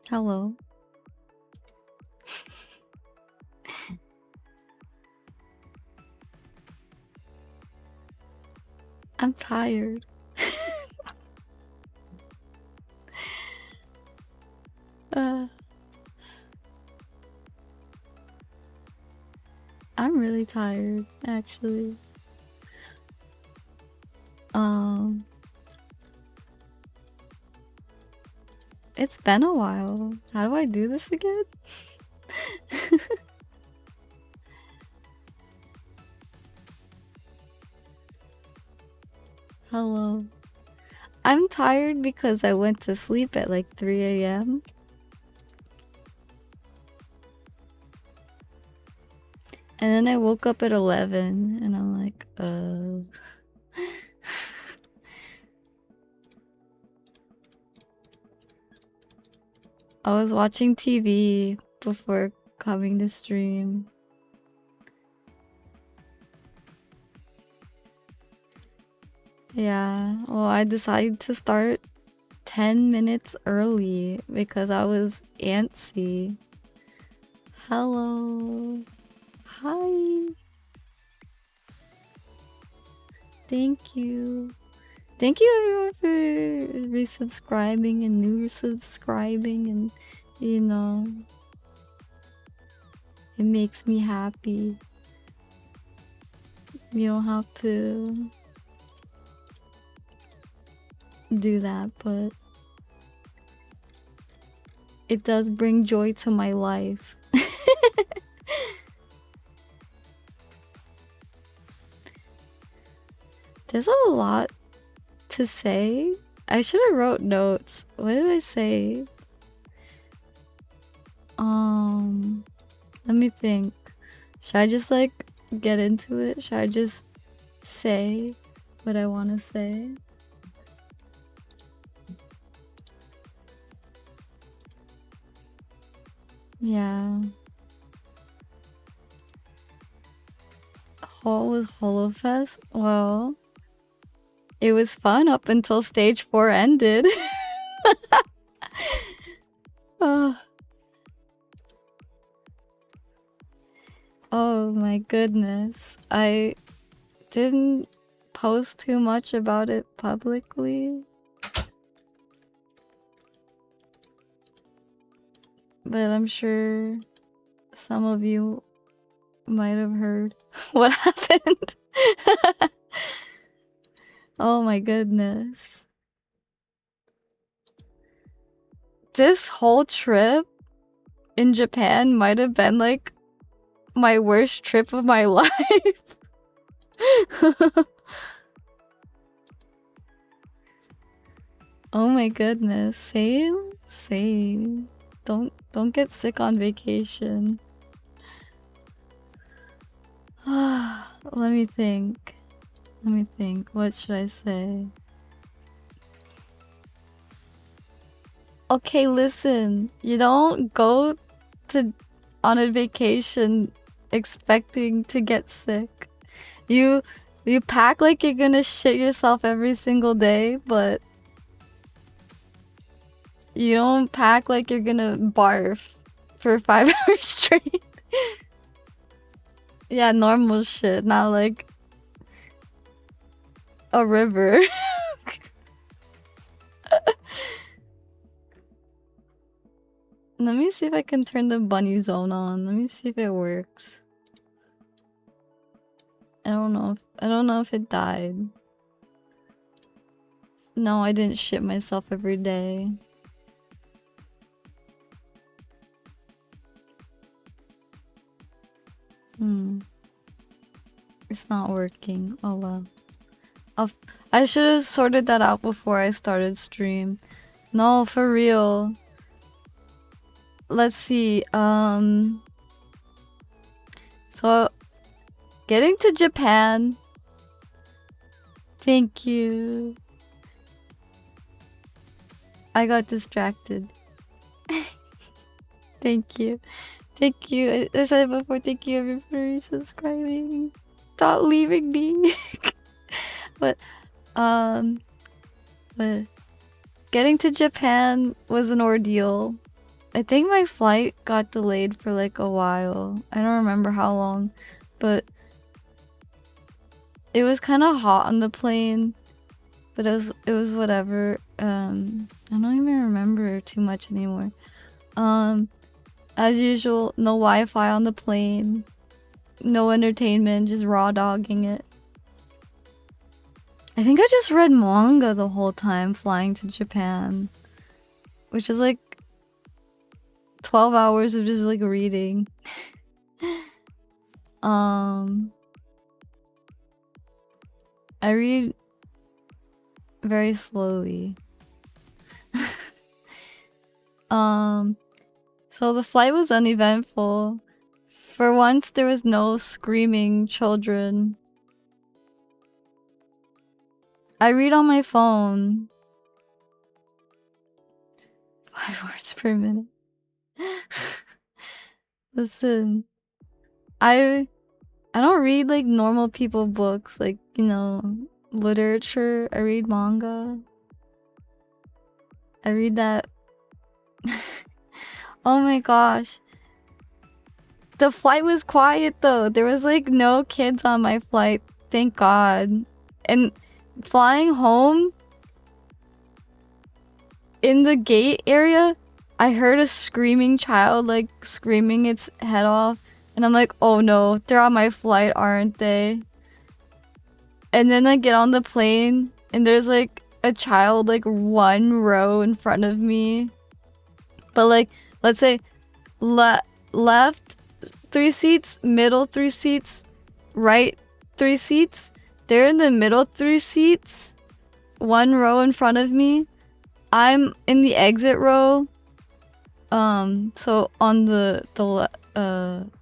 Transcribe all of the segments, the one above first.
Hello. I'm tired. I'm really tired, actually. It's been a while. How do I do this again? Hello. I'm tired because I went to sleep at like 3 a.m. And then I woke up at 11 and I'm like, I was watching TV before coming to stream. Yeah, well, I decided to start 10 minutes early because I was antsy. Hello. Hi. Thank you. Thank you everyone for resubscribing and new subscribing, and you know, it makes me happy. You don't have to do that, but it does bring joy to my life. There's a lot to say. I should have wrote notes. What did I say? Let me think. Should I just like get into it? Should I just say what I want to say? Yeah. What was HoloFest? Well, it was fun up until stage 4 ended. Oh my goodness. I didn't post too much about it publicly. But I'm sure some of you might have heard what happened. Oh my goodness. This whole trip in Japan might have been like my worst trip of my life. Oh my goodness. Same. Don't get sick on vacation. Let me think. What should I say? Okay, listen. You don't go on a vacation expecting to get sick. You pack like you're gonna shit yourself every single day, but you don't pack like you're gonna barf for 5 hours straight. Yeah, normal shit, not like a river. Let me see if I can turn the bunny zone on. Let me see if it works. I don't know if it died. No, I didn't shit myself every day. It's not working. Oh well. I should have sorted that out before I started stream. No, for real. Let's see. So getting to Japan. Thank you. I got distracted. Thank you. Thank you. I said it before. Thank you everyone for subscribing. Stop leaving me. But getting to Japan was an ordeal. I think my flight got delayed for like a while. I don't remember how long, but it was kind of hot on the plane, but it was whatever. I don't even remember too much anymore. As usual, no Wi-Fi on the plane, no entertainment, just raw dogging it. I think I just read manga the whole time flying to Japan, which is like 12 hours of just like reading. I read very slowly. So the flight was uneventful. For once, there was no screaming children. I read on my phone. 5 words per minute. Listen, I don't read like normal people books, like, you know, literature. I read manga. I read that. Oh my gosh. The flight was quiet though. There was like no kids on my flight. Thank God. And flying home in the gate area, I heard a screaming child like screaming its head off. And I'm like, oh no, they're on my flight, aren't they? And then I get on the plane and there's like a child like one row in front of me. But like, let's say left 3 seats, middle 3 seats, right 3 seats. They're in the middle 3 seats, 1 row in front of me. I'm in the exit row. So on the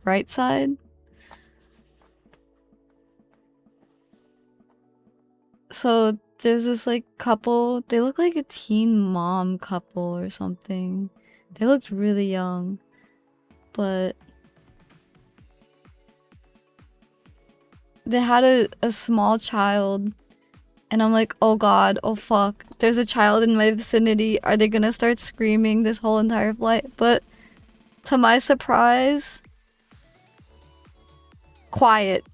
right side. So there's this like couple. They look like a teen mom couple or something. They looked really young, but they had a small child. And I'm like, oh god, oh fuck. There's a child in my vicinity. Are they gonna start screaming this whole entire flight? But to my surprise, quiet.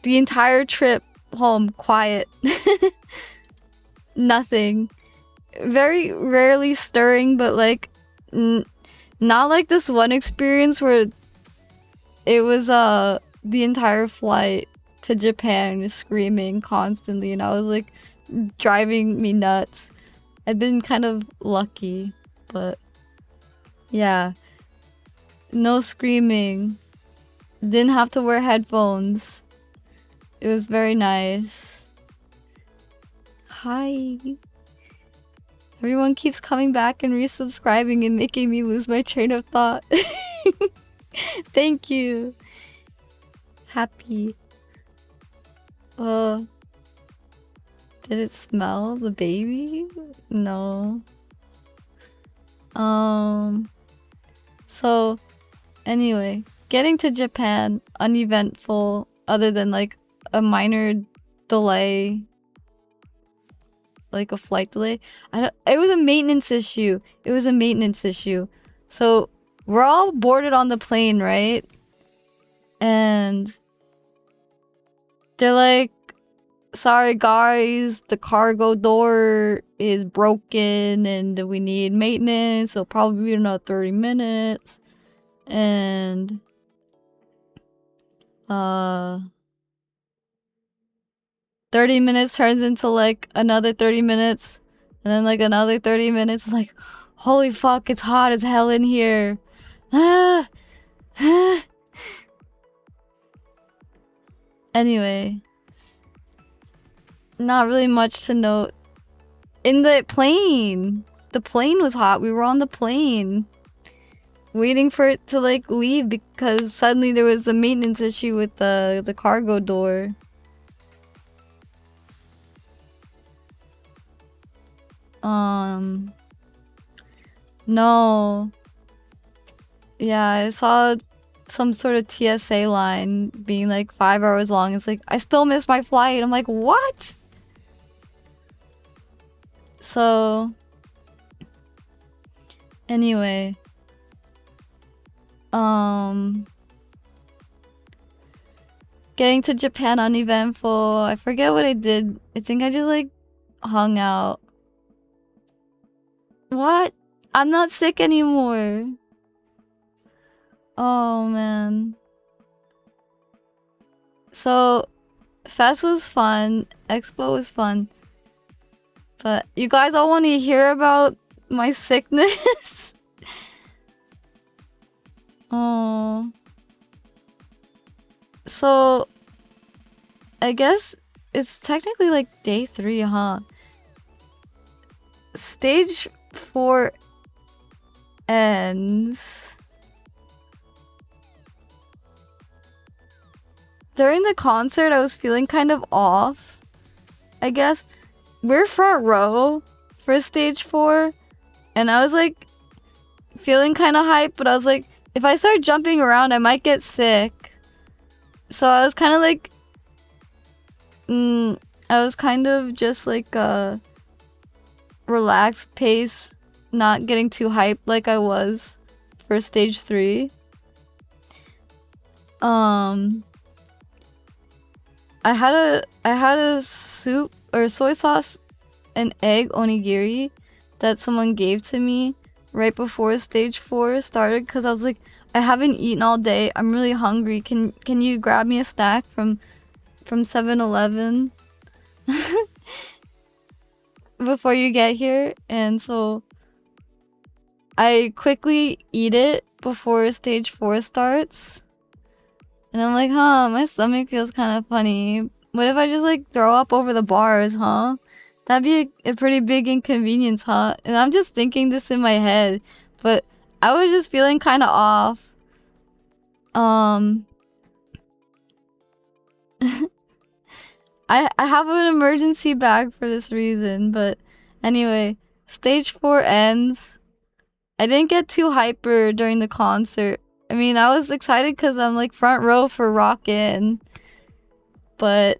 The entire trip home, quiet. Nothing. Very rarely stirring, but like, not like this one experience where it was the entire flight to Japan screaming constantly, and I was like driving me nuts. I've been kind of lucky, but yeah, no screaming. Didn't have to wear headphones. It was very nice. Hi. Everyone keeps coming back and resubscribing and making me lose my train of thought. Thank you. Happy. Did it smell the baby? No. So anyway, getting to Japan, uneventful, other than like a minor delay, like a flight delay. It was a maintenance issue. It was a maintenance issue. So we're all boarded on the plane, right? And they're like, sorry guys, the cargo door is broken and we need maintenance. It'll probably be another 30 minutes. And 30 minutes turns into like another 30 minutes. And then like another 30 minutes. Like, holy fuck, it's hot as hell in here. Anyway, not really much to note. In the plane was hot. We were on the plane waiting for it to like leave because suddenly there was a maintenance issue with the cargo door. No. Yeah, I saw some sort of TSA line being like 5 hours long. It's like, I still missed my flight. I'm like, what? So Anyway. Getting to Japan uneventful. I forget what I did. I think I just like hung out. What? I'm not sick anymore. Oh man. So Fest was fun. Expo was fun. But you guys all want to hear about my sickness? Oh. So I guess it's technically like day 3, huh? Stage 4 ends. During the concert, I was feeling kind of off. I guess we're front row for stage 4, and I was like feeling kind of hyped, but I was like, if I start jumping around, I might get sick. So I was kind of like, I was kind of just like a relaxed pace, not getting too hyped like I was for stage 3. I had a soup or soy sauce and egg onigiri that someone gave to me right before stage 4 started, because I was like, I haven't eaten all day. I'm really hungry. Can you grab me a snack from 7-Eleven before you get here? And so I quickly eat it before stage 4 starts. And I'm like, my stomach feels kind of funny. What if I just like throw up over the bars, huh? That'd be a pretty big inconvenience, huh? And I'm just thinking this in my head, but I was just feeling kind of off. I have an emergency bag for this reason, but anyway, stage 4 ends. I didn't get too hyper during the concert. I mean, I was excited because I'm like front row for Rockin', but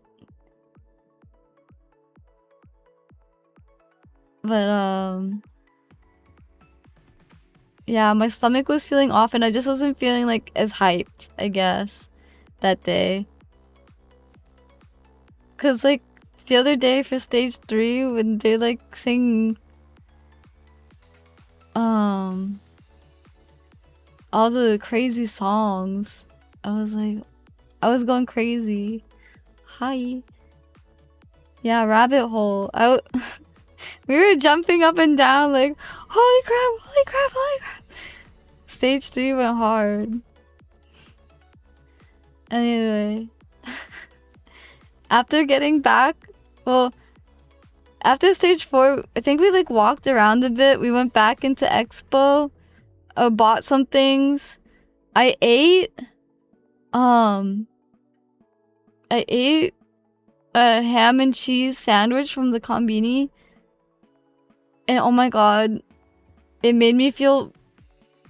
yeah, my stomach was feeling off, and I just wasn't feeling like as hyped, I guess, that day. Cause like the other day for stage 3, when they like sing all the crazy songs, I was going crazy. Hi. Yeah, rabbit hole. We were jumping up and down like, holy crap, holy crap, holy crap. Stage 3 went hard. Anyway. After getting back, well, after stage 4, I think we like walked around a bit. We went back into Expo, bought some things. I ate a ham and cheese sandwich from the Konbini, and oh my god, it made me feel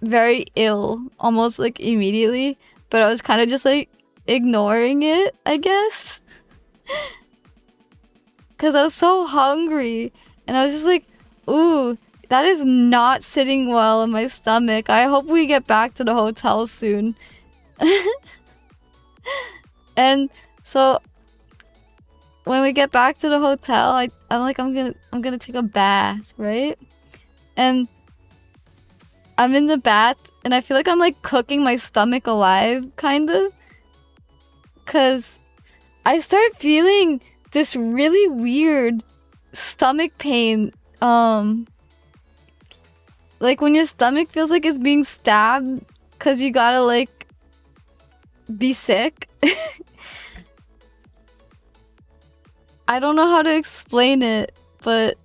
very ill almost like immediately, but I was kind of just like ignoring it, I guess. Because I was so hungry, and I was just like, ooh, that is not sitting well in my stomach. I hope we get back to the hotel soon. And so when we get back to the hotel, I'm like, I'm gonna take a bath, right? And I'm in the bath, and I feel like I'm like cooking my stomach alive, kind of. Cause I start feeling this really weird stomach pain. Like when your stomach feels like it's being stabbed, cause you gotta like be sick. I don't know how to explain it, but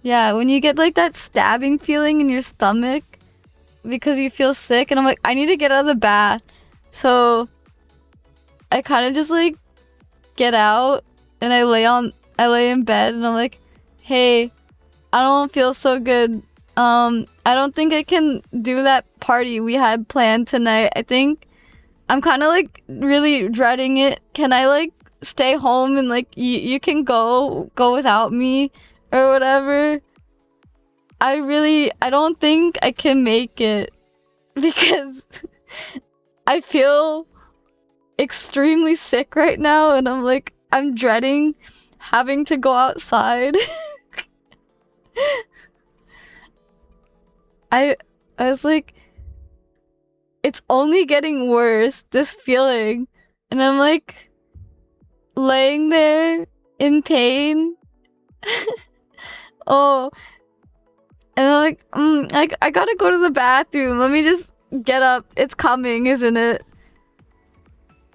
yeah, when you get like that stabbing feeling in your stomach because you feel sick, and I'm like, I need to get out of the bath. So I kind of just like get out, and I lay in bed, and I'm like, hey, I don't feel so good. I don't think I can do that party we had planned tonight. I think I'm kind of like really dreading it. Can I like stay home and like you can go without me or whatever? I don't think I can make it because I feel extremely sick right now, and I'm dreading having to go outside. I was like, it's only getting worse, this feeling. And I'm like laying there in pain. Oh, and I'm like, I gotta go to the bathroom. Let me just get up. It's coming, isn't it?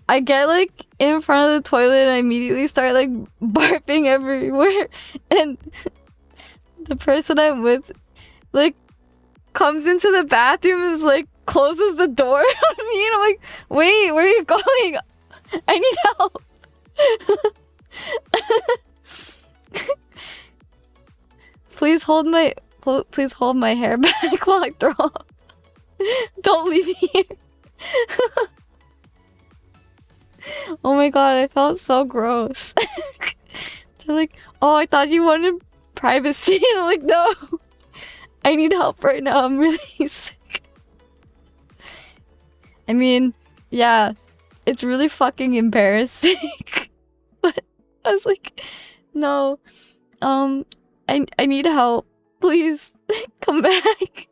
I get like in front of the toilet and I immediately start like barfing everywhere. And the person I'm with like comes into the bathroom and is like closes the door on me, and I'm like, wait, where are you going? I need help. Please hold my hair back while I throw up. Don't leave me here. Oh my god, I felt so gross. They're like, oh, I thought you wanted privacy. And I'm like, no. I need help right now. I'm really sick. I mean, yeah, it's really fucking embarrassing. But I was like, no. I need help. Please come back.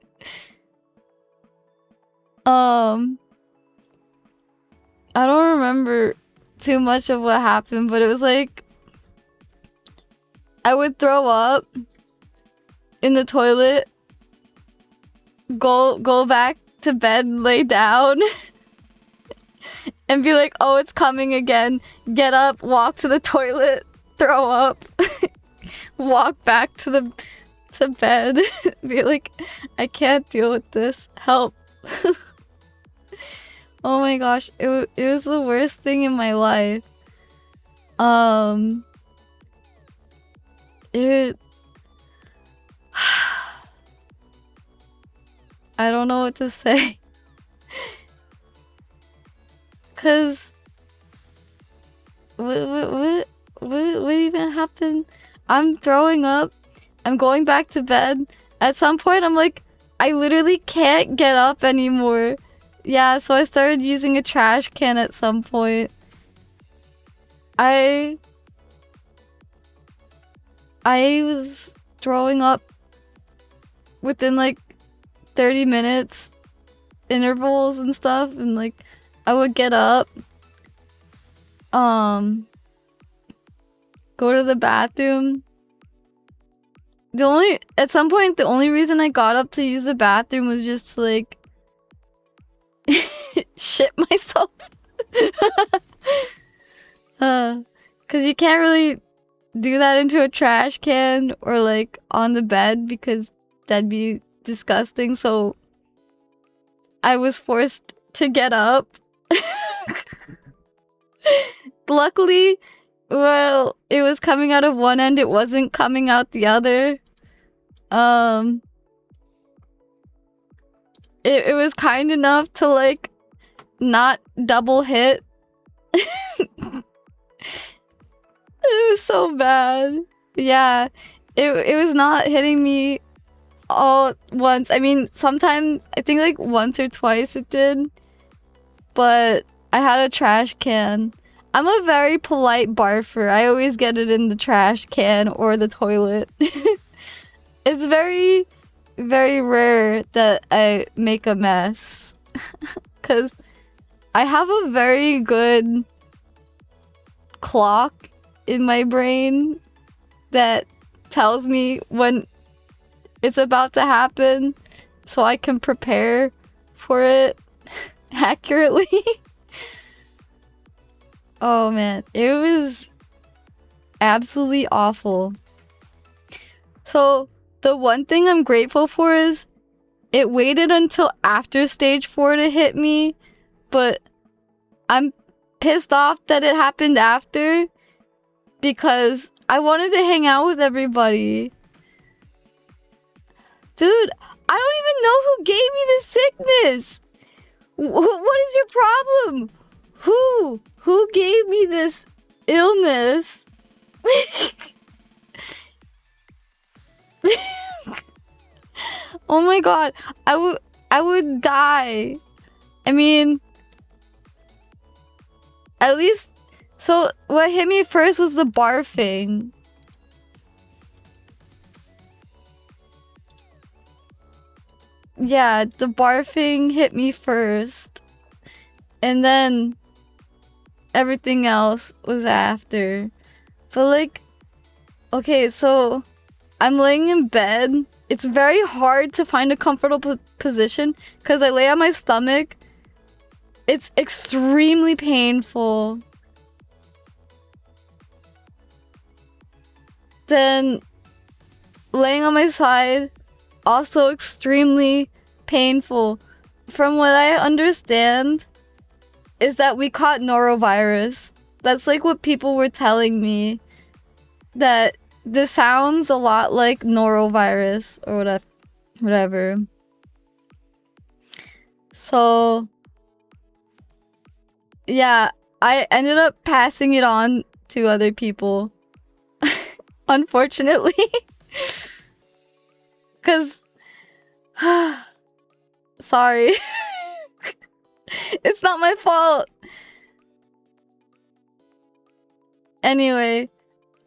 I don't remember too much of what happened, but it was like I would throw up in the toilet, go back to bed, lay down, and be like, oh, it's coming again. Get up, walk to the toilet, throw up, walk back to bed, be like, I can't deal with this. Help. Oh my gosh, it was the worst thing in my life. It I don't know what to say. Cause what even happened? I'm throwing up. I'm going back to bed. At some point I'm like, I literally can't get up anymore. Yeah, so I started using a trash can at some point. I was throwing up within like 30 minutes intervals and stuff, and like I would get up, go to the bathroom. At some point the only reason I got up to use the bathroom was just to like shit myself. Cause you can't really do that into a trash can or like on the bed because that'd be disgusting, so I was forced to get up. Luckily, well, it was coming out of one end, it wasn't coming out the other. It was kind enough to like not double hit. It was so bad. Yeah, it was not hitting me all at once. I mean, sometimes, I think like once or twice it did. But I had a trash can. I'm a very polite barfer. I always get it in the trash can or the toilet. It's very, very rare that I make a mess. Because I have a very good clock in my brain that tells me when it's about to happen so I can prepare for it accurately. Oh man, it was absolutely awful. So the one thing I'm grateful for is it waited until after stage 4 to hit me, but I'm pissed off that it happened after because I wanted to hang out with everybody. Dude, I don't even know who gave me this sickness. What is your problem? Who gave me this illness? Oh my god, I would die. I mean, at least, so what hit me first was the barfing. Yeah, the barfing hit me first. And then everything else was after. But like, okay, so I'm laying in bed. It's very hard to find a comfortable position because I lay on my stomach. It's extremely painful. Then laying on my side, also extremely painful. From what I understand, is that we caught norovirus. That's like what people were telling me. That this sounds a lot like norovirus or whatever. So, yeah, I ended up passing it on to other people. Unfortunately. Because... Sorry. It's not my fault. Anyway,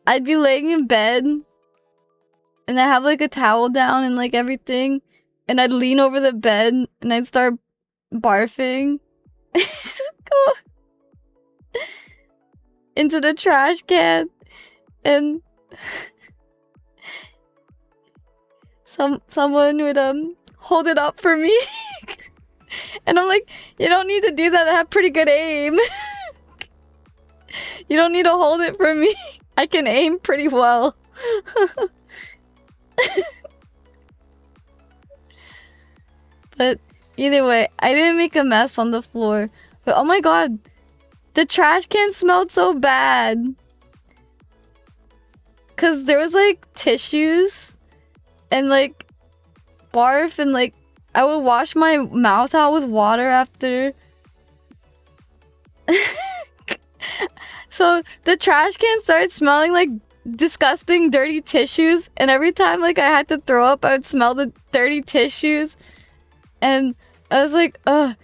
I'd be laying in bed and I have like a towel down and like everything, and I'd lean over the bed and I'd start barfing into the trash can, and someone would hold it up for me. And I'm like, you don't need to do that, I have pretty good aim. You don't need to hold it for me. I can aim pretty well. But either way, I didn't make a mess on the floor. But oh my god, the trash can smelled so bad. Cause there was like tissues and like barf, and like I would wash my mouth out with water after. So the trash can started smelling like disgusting dirty tissues, and every time like I had to throw up, I would smell the dirty tissues, and I was like, ugh,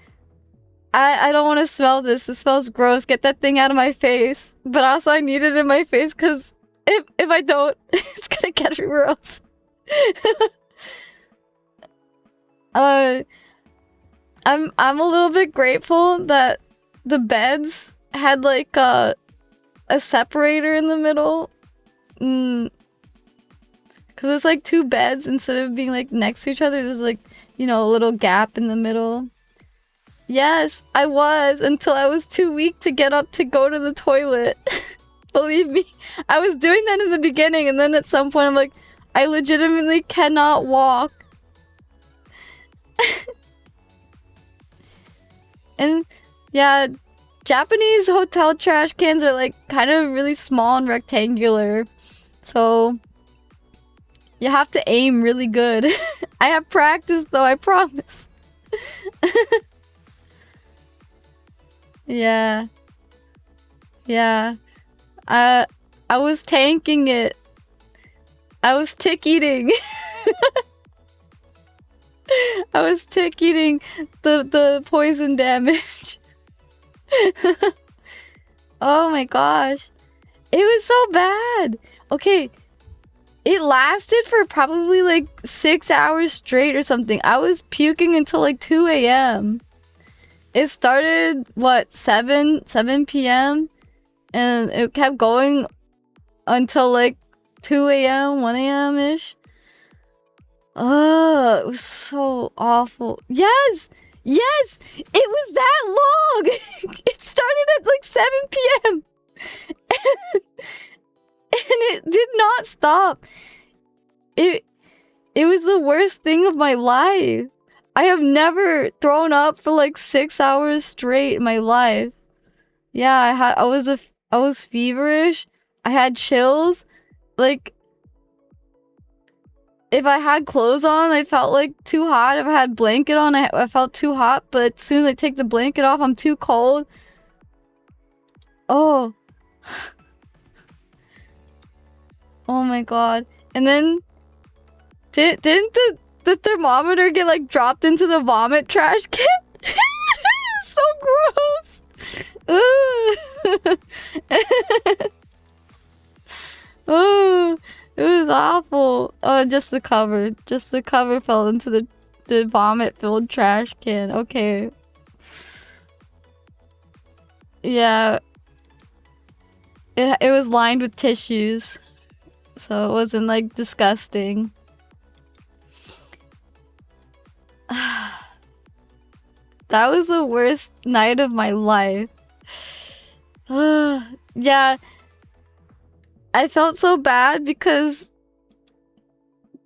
I don't want to smell this. It smells gross. Get that thing out of my face. But also I need it in my face because if I don't, it's gonna get everywhere else. I'm a little bit grateful that the beds had like a separator in the middle. Because it's like two beds instead of being like next to each other. There's like, you know, a little gap in the middle. Yes, I was, until I was too weak to get up to go to the toilet. Believe me, I was doing that in the beginning, and then at some point I'm like, I legitimately cannot walk. And yeah, Japanese hotel trash cans are like kind of really small and rectangular, so you have to aim really good. I have practice though, I promise. Yeah. Yeah. I was tanking it. I was tick eating. I was tick eating the poison damage. Oh my gosh. It was so bad. Okay. It lasted for probably like 6 hours straight or something. I was puking until like 2 a.m. It started, what, 7 p.m? And it kept going until like 2 a.m, 1 a.m-ish. It was so awful. Yes! Yes! It was that long! It started at like 7 p.m. And it did not stop. It was the worst thing of my life. I have never thrown up for like 6 hours straight in my life. Yeah, I was feverish. I had chills. Like, if I had clothes on, I felt like too hot. If I had blanket on, I felt too hot. But as soon as I take the blanket off, I'm too cold. Oh. Oh my god. And then didn't the the thermometer get like dropped into the vomit trash can. So gross. Oh, it was awful. Oh, just the cover. Just the cover fell into the vomit-filled trash can. Okay. Yeah. It was lined with tissues. So it wasn't like disgusting. That was the worst night of my life. Yeah. I felt so bad because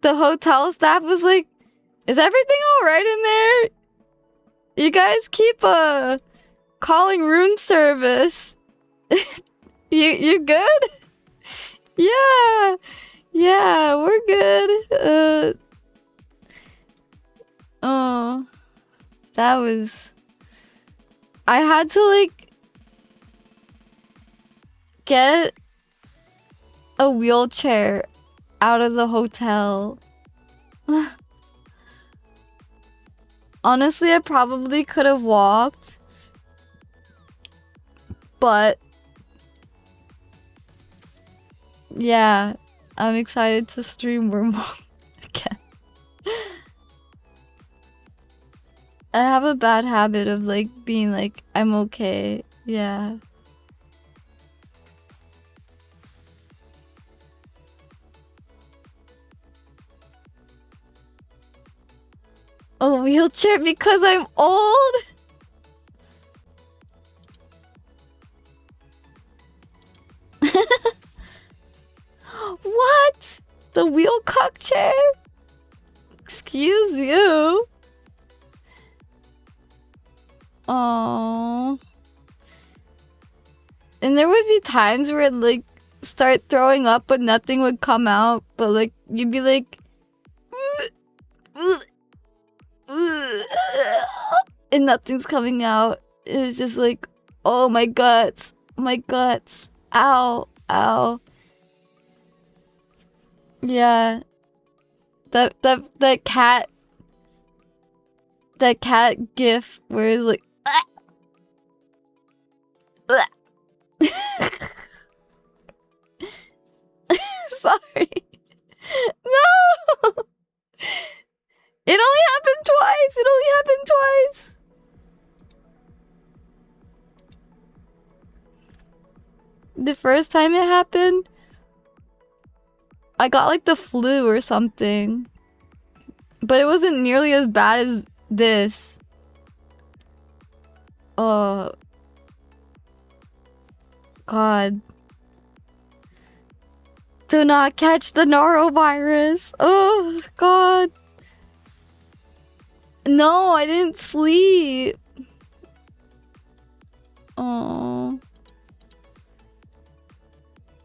the hotel staff was like, "Is everything alright in there? You guys keep calling room service. You good?" Yeah. Yeah, we're good. Oh. That was... I had to like get a wheelchair out of the hotel. Honestly, I probably could have walked, but yeah, I'm excited to stream Wormhole again. I have a bad habit of like being like, I'm okay. Yeah. A wheelchair because I'm old? What? The wheel cock chair? Excuse you. Oh. And there would be times where I'd like start throwing up but nothing would come out, but like you'd be like and nothing's coming out. It's just like, oh my guts. My guts. Ow. Ow. Yeah. That cat gif where it's like sorry. No! It only happened twice! It only happened twice! The first time it happened, I got like the flu or something. But it wasn't nearly as bad as this. Oh. God. Do not catch the norovirus. Oh, God. No, I didn't sleep. Oh.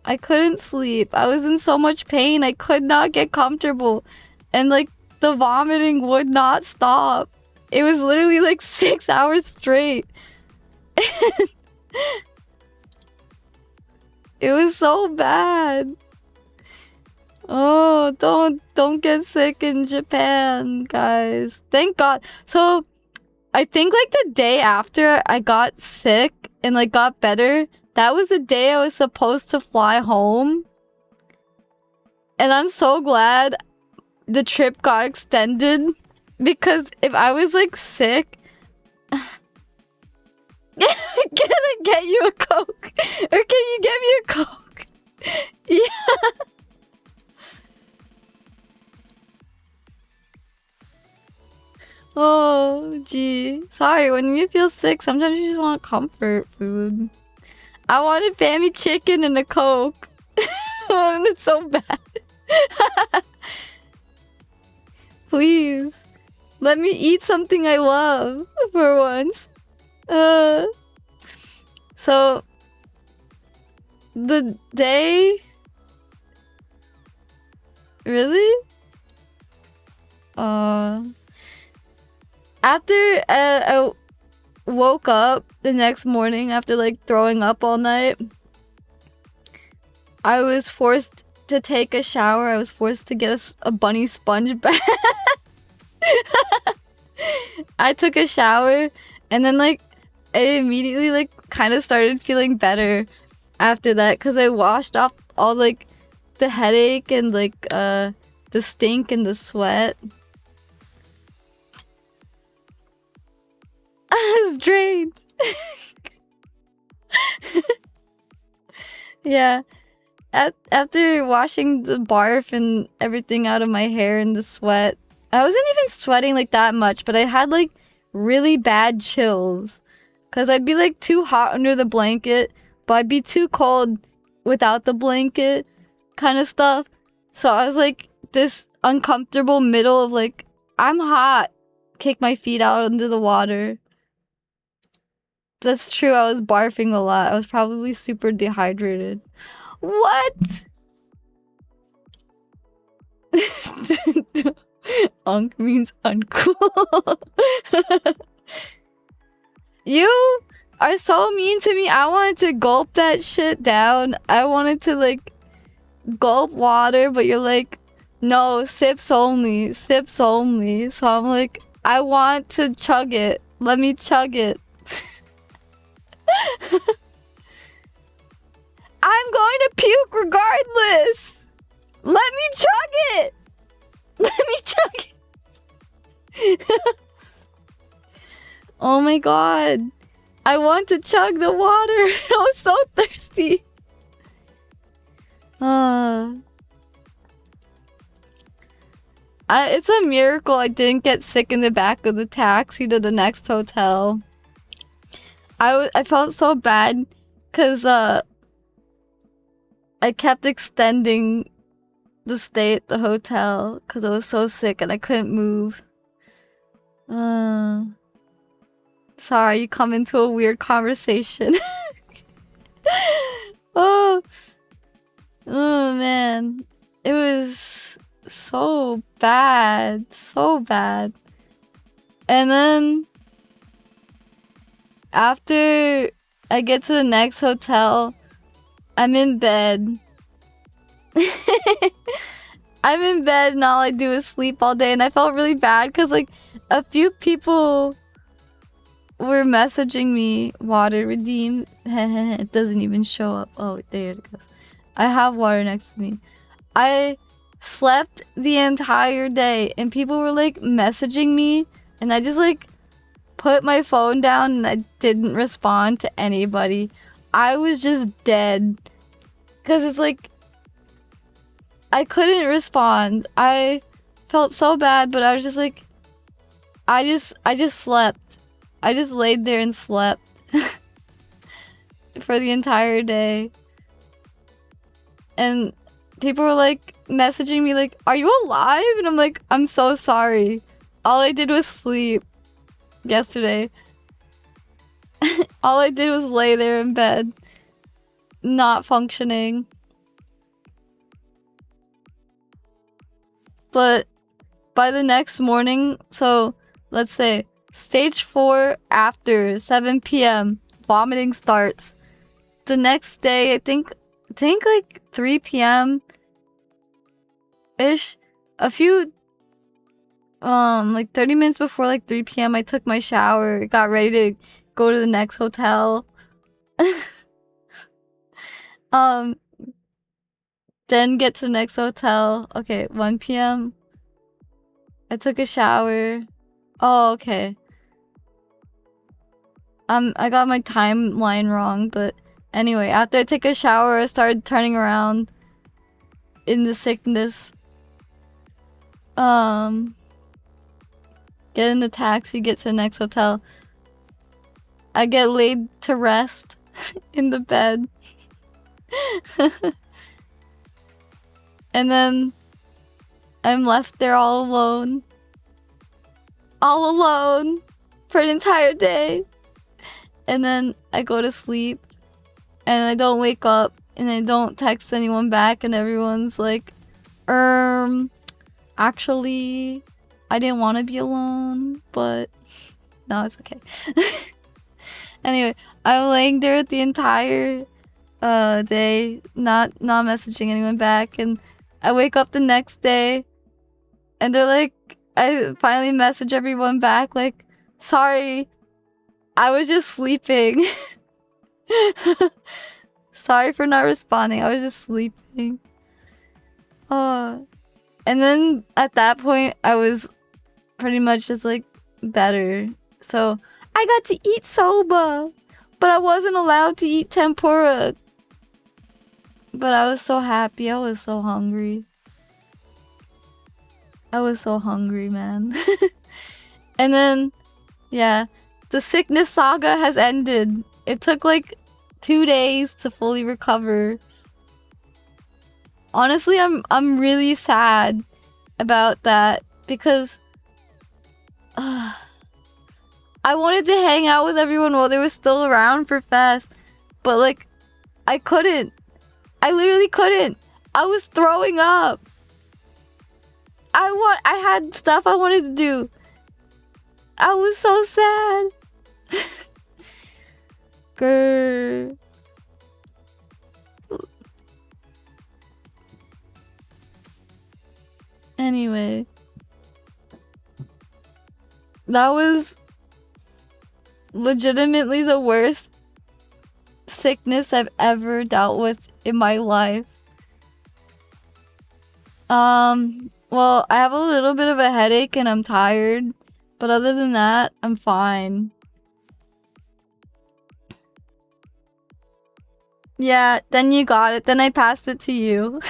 I couldn't sleep. I was in so much pain. I could not get comfortable. And like the vomiting would not stop. It was literally like 6 hours straight. It was so bad. Oh, don't get sick in Japan, guys. Thank God. So, I think like the day after I got sick and like got better, that was the day I was supposed to fly home. And I'm so glad the trip got extended because if I was like sick, can I get you a Coke? Or can you get me a Coke? Yeah. Oh, gee. Sorry, when you feel sick, sometimes you just want comfort food. I wanted Fammy chicken and a Coke. And it's so bad. Please. Let me eat something I love for once. So the day... Really? After I woke up the next morning after like throwing up all night, I was forced to take a shower. I was forced to get a bunny sponge bath. I took a shower and then like I immediately like kind of started feeling better after that because I washed off all like the headache and like the stink and the sweat. I was drained. Yeah. After washing the barf and everything out of my hair and the sweat, I wasn't even sweating like that much, but I had like really bad chills. Cause I'd be like too hot under the blanket, but I'd be too cold without the blanket kind of stuff. So I was like this uncomfortable middle of like, I'm hot. Kick my feet out under the water. That's true, I was barfing a lot. I was probably super dehydrated. What? Unk means uncool. You are so mean to me. I wanted to gulp that shit down. I wanted to like gulp water, but you're like, no, sips only, sips only. So I'm like, I want to chug it. Let me chug it. I'm going to puke regardless. Let me chug it. Let me chug it. Oh my god. I want to chug the water. I was so thirsty. It's a miracle I didn't get sick in the back of the taxi to the next hotel. I felt so bad because I kept extending the stay at the hotel because I was so sick and I couldn't move. Sorry, you come into a weird conversation. Oh man, it was so bad, so bad. And then after I get to the next hotel, I'm in bed. I'm in bed and all I do is sleep all day, and I felt really bad because like a few people were messaging me, water redeemed. It doesn't even show up. Oh, there it goes. I have water next to me. I slept the entire day and people were like messaging me, and I just like put my phone down and I didn't respond to anybody. I was just dead because it's like I couldn't respond. I felt so bad, but I was just like, I just slept. I just laid there and slept for the entire day. And people were like messaging me like, are you alive? And I'm like, I'm so sorry. All I did was sleep yesterday. All I did was lay there in bed, not functioning. But by the next morning, so let's say stage 4 after 7 p.m. vomiting starts. The next day, I think like 3 p.m. ish, a few like 30 minutes before like 3 p.m. I took my shower, got ready to go to the next hotel. Then get to the next hotel. Okay, 1 p.m. I took a shower. Oh, okay. I got my timeline wrong, but anyway, after I take a shower, I started turning around in the sickness. Get in the taxi, get to the next hotel. I get laid to rest in the bed. And then I'm left there all alone. All alone for an entire day. And then I go to sleep and I don't wake up and I don't text anyone back, and everyone's like, actually, I didn't want to be alone, but no, it's okay. Anyway, I'm laying there the entire day, not messaging anyone back, and I wake up the next day and they're like, I finally message everyone back like, Sorry. I was just sleeping. Sorry for not responding. I was just sleeping. And then at that point, I was pretty much just like better. So I got to eat soba, but I wasn't allowed to eat tempura. But I was so happy. I was so hungry. I was so hungry, man. And then, yeah, the sickness saga has ended. It took like 2 days to fully recover. Honestly, I'm really sad about that because I wanted to hang out with everyone while they were still around for fest, but like I couldn't. I literally couldn't. I was throwing up. I had stuff I wanted to do. I was so sad. Grr. Anyway, that was legitimately the worst sickness I've ever dealt with in my life. Well, I have a little bit of a headache and I'm tired, but other than that, I'm fine. Yeah, then you got it. Then I passed it to you.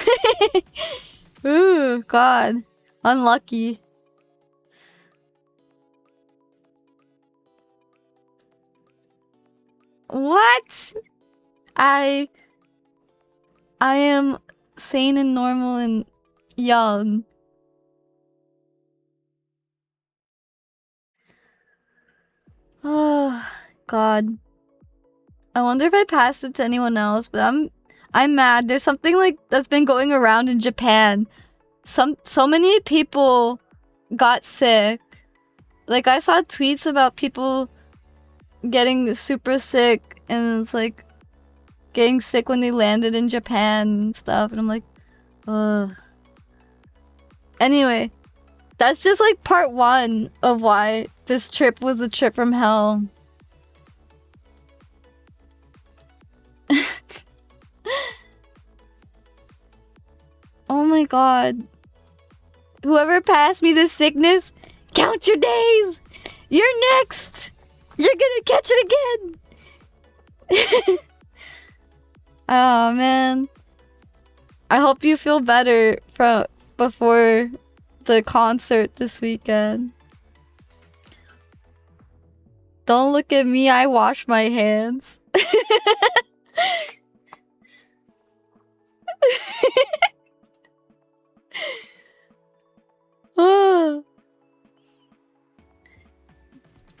Ooh, God. Unlucky. What? I am sane and normal and young. Oh, God. I wonder if I passed it to anyone else, but I'm mad. There's something like that's been going around in Japan. So many people got sick. Like I saw tweets about people getting super sick and it's like getting sick when they landed in Japan and stuff, and I'm like, ugh. Anyway, that's just like part 1 of why this trip was a trip from hell. Oh my God. Whoever passed me this sickness, count your days. You're next. You're gonna catch it again. Oh man. I hope you feel better from before the concert this weekend. Don't look at me, I wash my hands. Oh.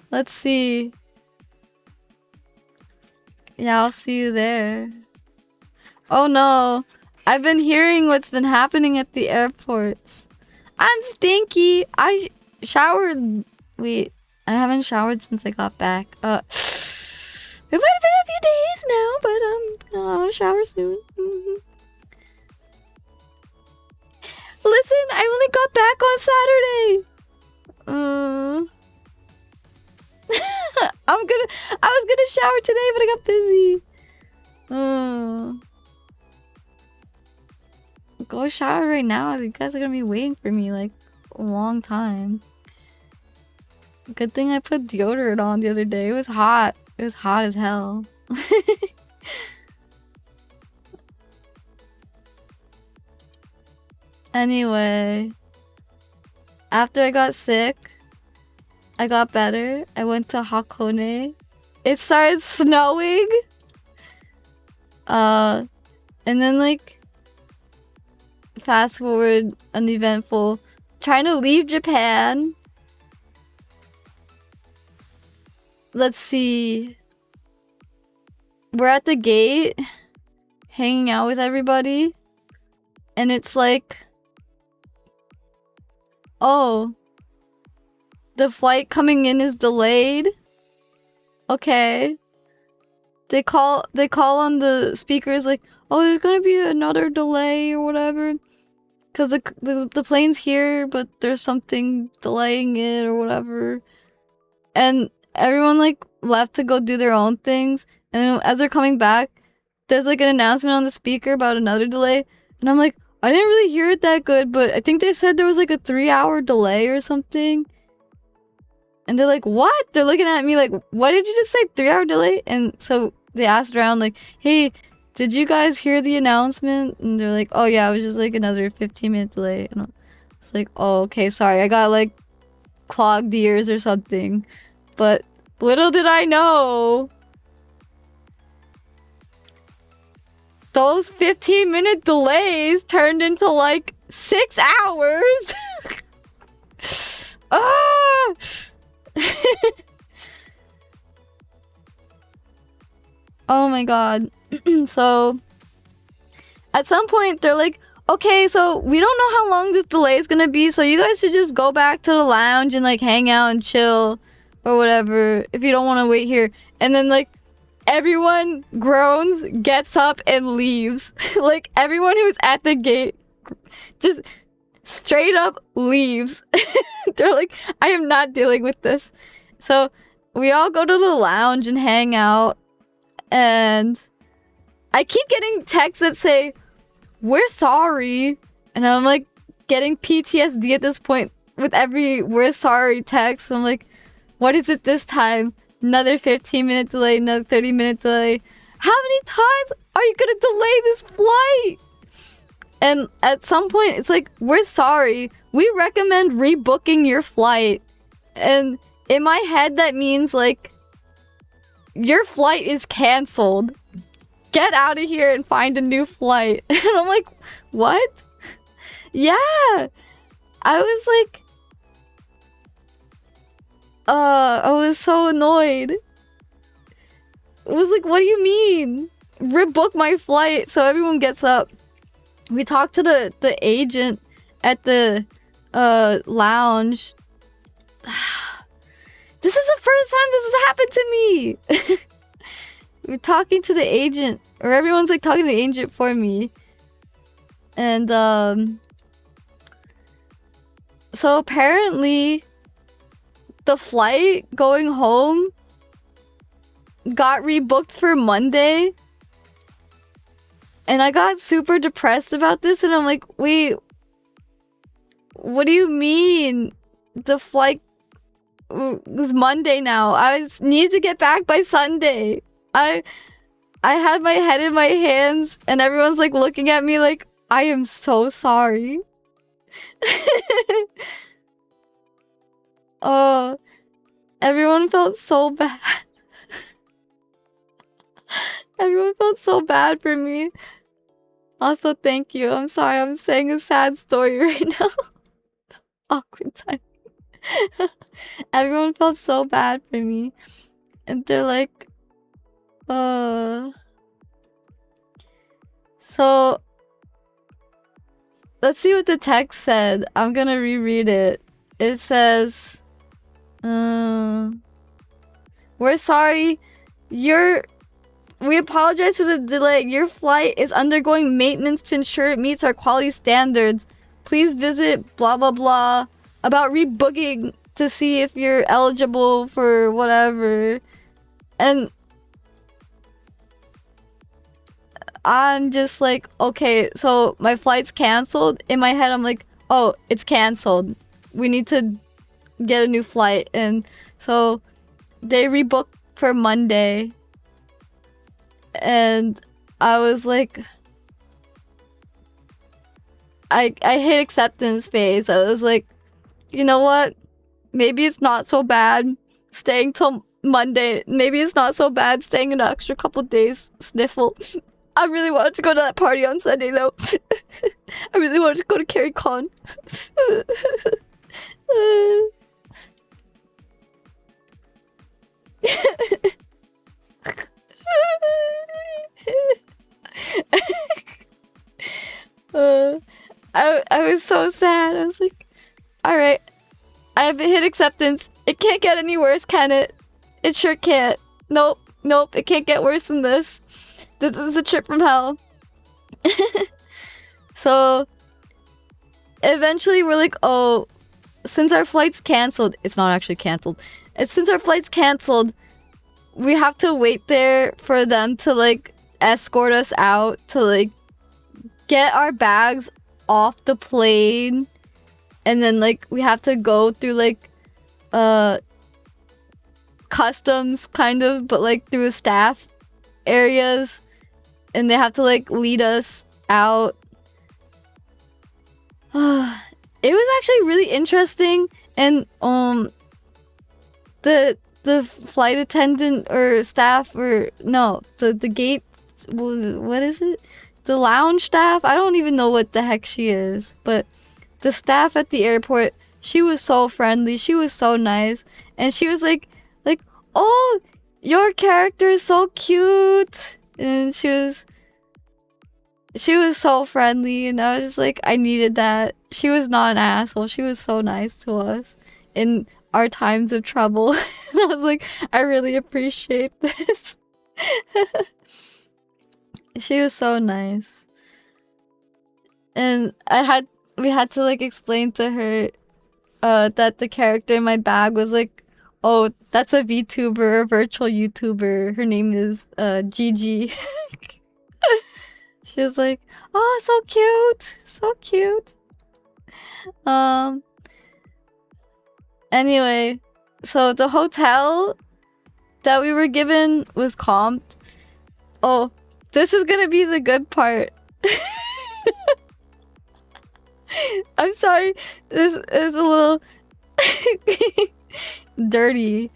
Let's see. Yeah, I'll see you there. Oh no. I've been hearing what's been happening at the airports. I'm stinky. I showered. Wait, I haven't showered since I got back. It might have been a few days now, but I'll shower soon. Listen, I only got back on Saturday. I was gonna shower today, but I got busy. Go shower right now. You guys are gonna be waiting for me like a long time. Good thing I put deodorant on the other day. It was hot. It was hot as hell. Anyway, after I got sick, I got better. I went to Hakone. It started snowing. And then like fast forward, uneventful. Trying to leave Japan. Let's see. We're at the gate, hanging out with everybody. And it's like, oh, the flight coming in is delayed. Okay. They call on the speakers like, oh, there's gonna be another delay or whatever. Cause the plane's here, but there's something delaying it or whatever. and everyone like left to go do their own things. And then as they're coming back, there's like an announcement on the speaker about another delay, and I'm like, I didn't really hear it that good, but I think they said there was like a 3-hour delay or something. And they're like, what? They're looking at me like, what did you just say, 3-hour delay? And so they asked around like, hey, did you guys hear the announcement? And they're like, oh yeah, it was just like another 15-minute delay. And I was like, oh, okay, sorry, I got like clogged ears or something. But little did I know, those 15-minute delays turned into like 6 hours. Ah! Oh my god. So at some point they're like, okay, so we don't know how long this delay is gonna be, so you guys should just go back to the lounge and like hang out and chill or whatever if you don't want to wait here. And then like everyone groans, gets up, and leaves. Like everyone who's at the gate just straight up leaves. They're like, I am not dealing with this. So we all go to the lounge and hang out, and I keep getting texts that say, we're sorry. And I'm like getting PTSD at this point with every we're sorry text. I'm like, what is it this time? Another 15-minute delay, another 30-minute delay. How many times are you gonna delay this flight? And at some point, it's like, we're sorry. We recommend rebooking your flight. And in my head, that means like, your flight is canceled. Get out of here and find a new flight. And I'm like, what? Yeah. I was like, I was so annoyed. It was like, what do you mean? Rebook my flight. So everyone gets up. We talked to the agent at the lounge. This is the first time this has happened to me. We're talking to the agent, or everyone's like talking to the agent for me. And so apparently the flight going home got rebooked for Monday. And I got super depressed about this, and I'm like, wait, what do you mean? The flight was Monday now. I need to get back by Sunday. I had my head in my hands, and everyone's like looking at me like, I am so sorry. Oh, everyone felt so bad. Everyone felt so bad for me. Also, thank you. I'm sorry, I'm saying a sad story right now. Awkward time. Everyone felt so bad for me. And they're like, So, let's see what the text said. I'm gonna reread it. It says, we're sorry. We apologize for the delay. Your flight is undergoing maintenance to ensure it meets our quality standards. Please visit blah blah blah about rebooking to see if you're eligible for whatever. And I'm just like, okay, so my flight's canceled. In my head, I'm like, oh, it's canceled. We need to get a new flight. And so they rebooked for Monday. And I was like, I hit acceptance phase. I was like, you know what? Maybe it's not so bad staying till Monday. Maybe it's not so bad staying an extra couple days. Sniffle. I really wanted to go to that party on Sunday though. I really wanted to go to CarryCon. I was so sad. I was like, alright, I have hit acceptance. It can't get any worse, can it? It sure can't. Nope, it can't get worse than this. This is a trip from hell. So eventually we're like, oh, since our flight's canceled, it's not actually canceled. Since our flight's canceled, we have to wait there for them to like escort us out to like get our bags off the plane, and then like we have to go through like customs kind of, but like through staff areas, and they have to like lead us out. It was actually really interesting, and the flight attendant or staff, or no, the gate, what is it? The lounge staff? I don't even know what the heck she is, but the staff at the airport, she was so friendly, she was so nice, and she was like, oh, your character is so cute, and she was so friendly, and I was just like, I needed that. She was not an asshole. She was so nice to us in our times of trouble. And I was like, I really appreciate this. She was so nice. And we had to like explain to her that the character in my bag was like, oh, that's a VTuber, a virtual YouTuber. Her name is Gigi. She was like, oh, so cute. So cute. Anyway, so the hotel that we were given was comped. Oh, this is gonna be the good part. I'm sorry, this is a little dirty.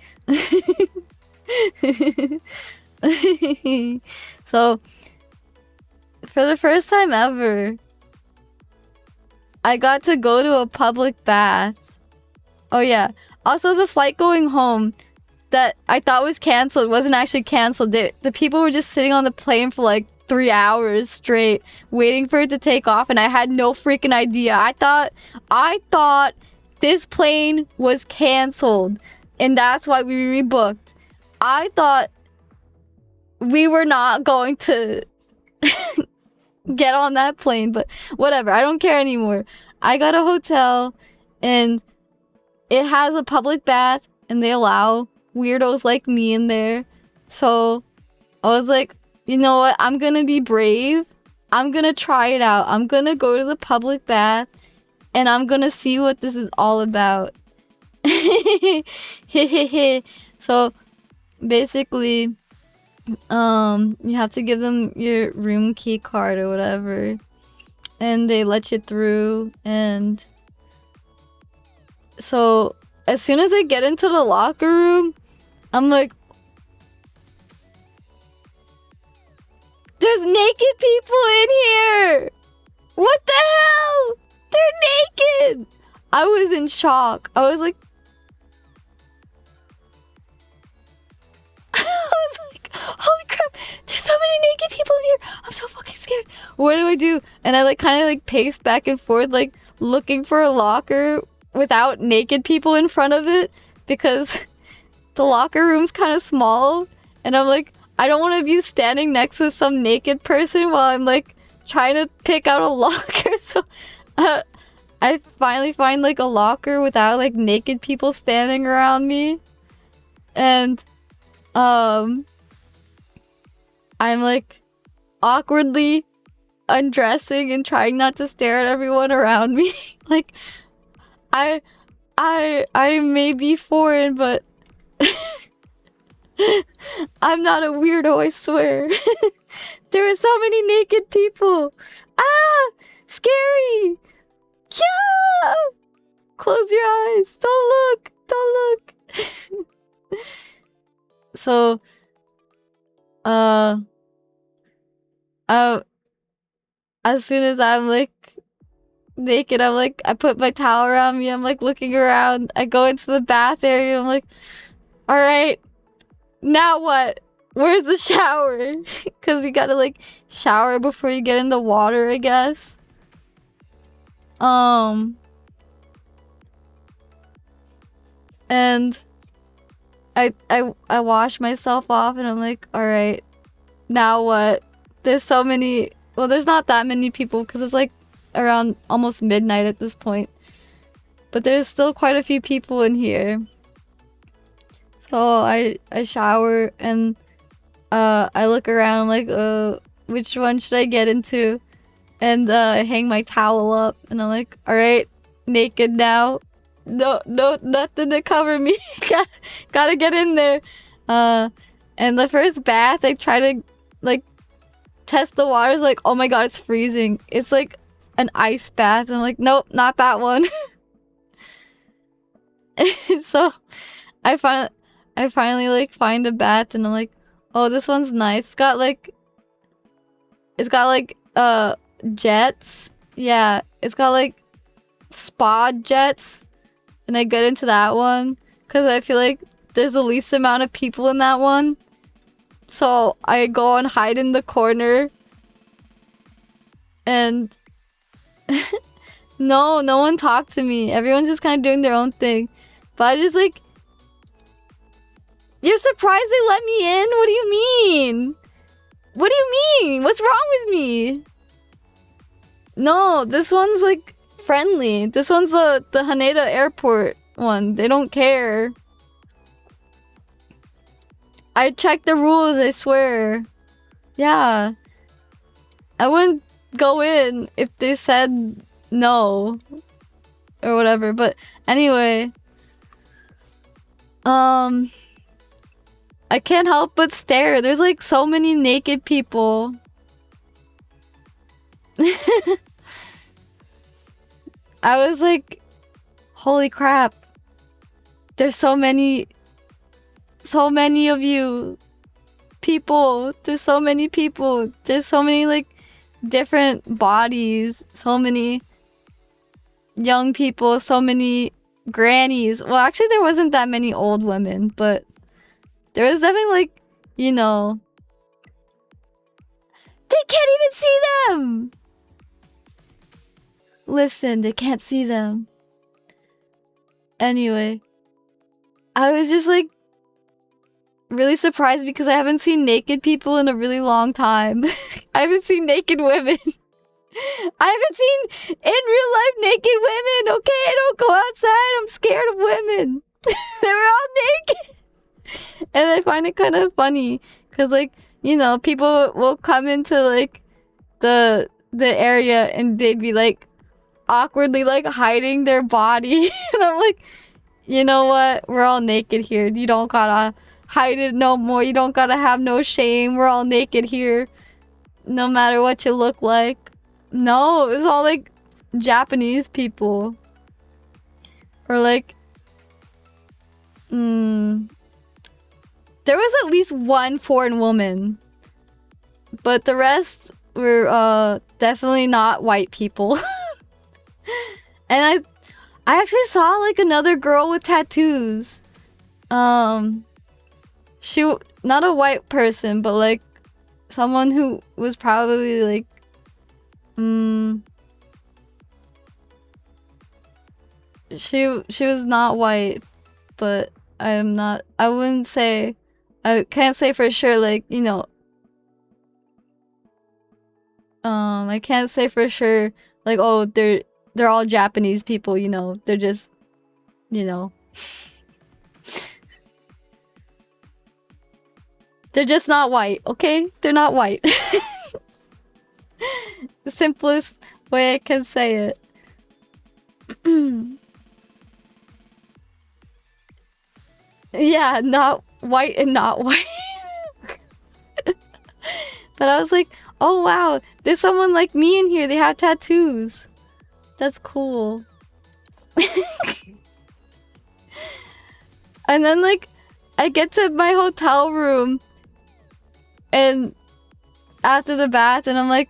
So, for the first time ever, I got to go to a public bath. Oh yeah. Also, the flight going home that I thought was canceled wasn't actually canceled. The people were just sitting on the plane for like 3 hours straight, waiting for it to take off, and I had no freaking idea. I thought this plane was canceled, and that's why we rebooked. I thought we were not going to get on that plane, but whatever. I don't care anymore. I got a hotel, and it has a public bath, and they allow weirdos like me in there. So I was like, you know what? I'm gonna be brave. I'm gonna try it out. I'm gonna go to the public bath, and I'm gonna see what this is all about. So basically, you have to give them your room key card or whatever, and they let you through. And so as soon as I get into the locker room, I'm like, there's naked people in here! What the hell? They're naked! I was in shock. I was like, holy crap, there's so many naked people in here. I'm so fucking scared. What do I do? And I like kind of like paced back and forth, like looking for a locker without naked people in front of it, because the locker room's kind of small, and I'm like, I don't want to be standing next to some naked person while I'm like trying to pick out a locker. So I finally find like a locker without like naked people standing around me, and I'm like awkwardly undressing and trying not to stare at everyone around me. Like I may be foreign, but I'm not a weirdo, I swear. There are so many naked people. Ah, scary. Yeah. Close your eyes. Don't look. Don't look. So as soon as I'm like naked, I'm like, I put my towel around me, I'm like looking around, I go into the bath area, I'm like, all right, now what? Where's the shower? Because you gotta like shower before you get in the water, I guess. And I wash myself off, and I'm like, all right, now what? There's so many, well, there's not that many people because it's like around almost midnight at this point. but there's still quite a few people in here. So I shower and I look around. I'm like, which one should I get into? And I hang my towel up, and I'm like, all right, naked now. No, nothing to cover me. Gotta get in there. And the first bath, I try to like test the water. Like, oh my god, it's freezing. It's like an ice bath. And I'm like, nope, not that one. So I finally like find a bath, and I'm like, oh, this one's nice. It's got like jets. Yeah, it's got like spa jets, and I get into that one because I feel like there's the least amount of people in that one. So I go and hide in the corner, and no one talked to me. Everyone's just kind of doing their own thing. But I just like, you're surprised they let me in? What do you mean? What do you mean? What's wrong with me? No, this one's like friendly. This one's the Haneda airport one. They don't care. I checked the rules, I swear. Yeah. I wouldn't go in if they said no. Or whatever. But anyway. I can't help but stare. There's like so many naked people. I was like, holy crap. There's so many of you people. There's so many people. There's so many like different bodies. So many young people. So many grannies. Well, actually there wasn't that many old women, but there was definitely like, you know, they can't even see them. Listen, they can't see them. Anyway, I was just like really surprised because I haven't seen naked people in a really long time. I haven't seen naked women. I haven't seen in real life naked women. Okay, I don't go outside. I'm scared of women. They were all naked. And I find it kind of funny because, like, you know, people will come into like the area and they'd be like awkwardly like hiding their body. And I'm like, you know what? We're all naked here. You don't gotta hide it no more. You don't gotta have no shame. We're all naked here, no matter what you look like. No, it was all like Japanese people. Or like, there was at least one foreign woman, but the rest were definitely not white people. And I actually saw like another girl with tattoos. She not a white person, but like someone who was probably like she was not white, but I wouldn't say, I can't say for sure, like, you know, I can't say for sure like, oh, they're all Japanese people, you know, they're just, you know, they're just not white, okay? They're not white. The simplest way I can say it. Yeah, not white and not white. But I was like, oh wow, there's someone like me in here. They have tattoos. That's cool. And then like I get to my hotel room and after the bath, and I'm like,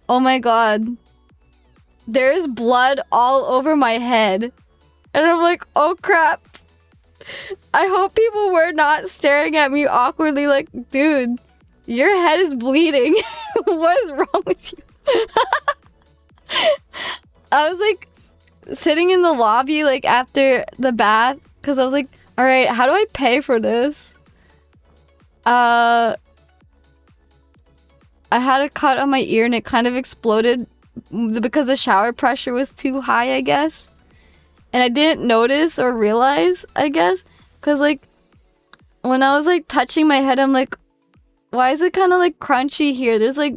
oh my god, there's blood all over my head. And I'm like, oh crap. I hope people were not staring at me awkwardly like, dude, your head is bleeding. What is wrong with you? I was like sitting in the lobby like after the bath because I was like, all right, how do I pay for this? I had a cut on my ear and it kind of exploded because the shower pressure was too high, I guess. and I didn't notice or realize, I guess, because like when I was like touching my head, I'm like, why is it kind of like crunchy here? There's like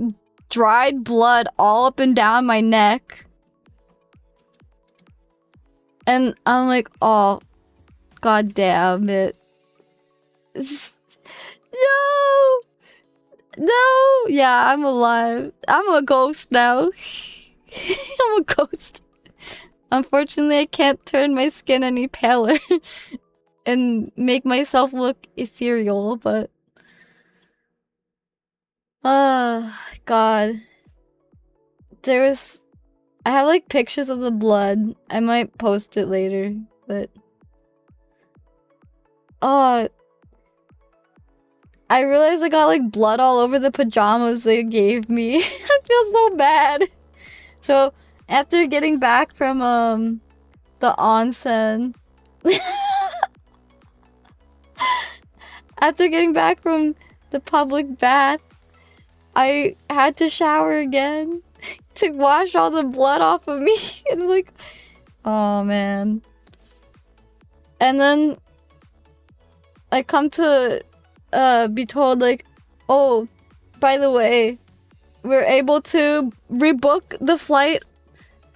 dried blood all up and down my neck. And I'm like, oh, god damn it. No! No! Yeah, I'm alive. I'm a ghost now. I'm a ghost. Unfortunately, I can't turn my skin any paler and make myself look ethereal, but... God. I have like pictures of the blood. I might post it later, but... I realized I got like blood all over the pajamas they gave me. I feel so bad. So, after getting back from the onsen... After getting back from the public bath, I had to shower again to wash all the blood off of me. And I'm like, oh man. And then I come to be told like, oh, by the way, we're able to rebook the flight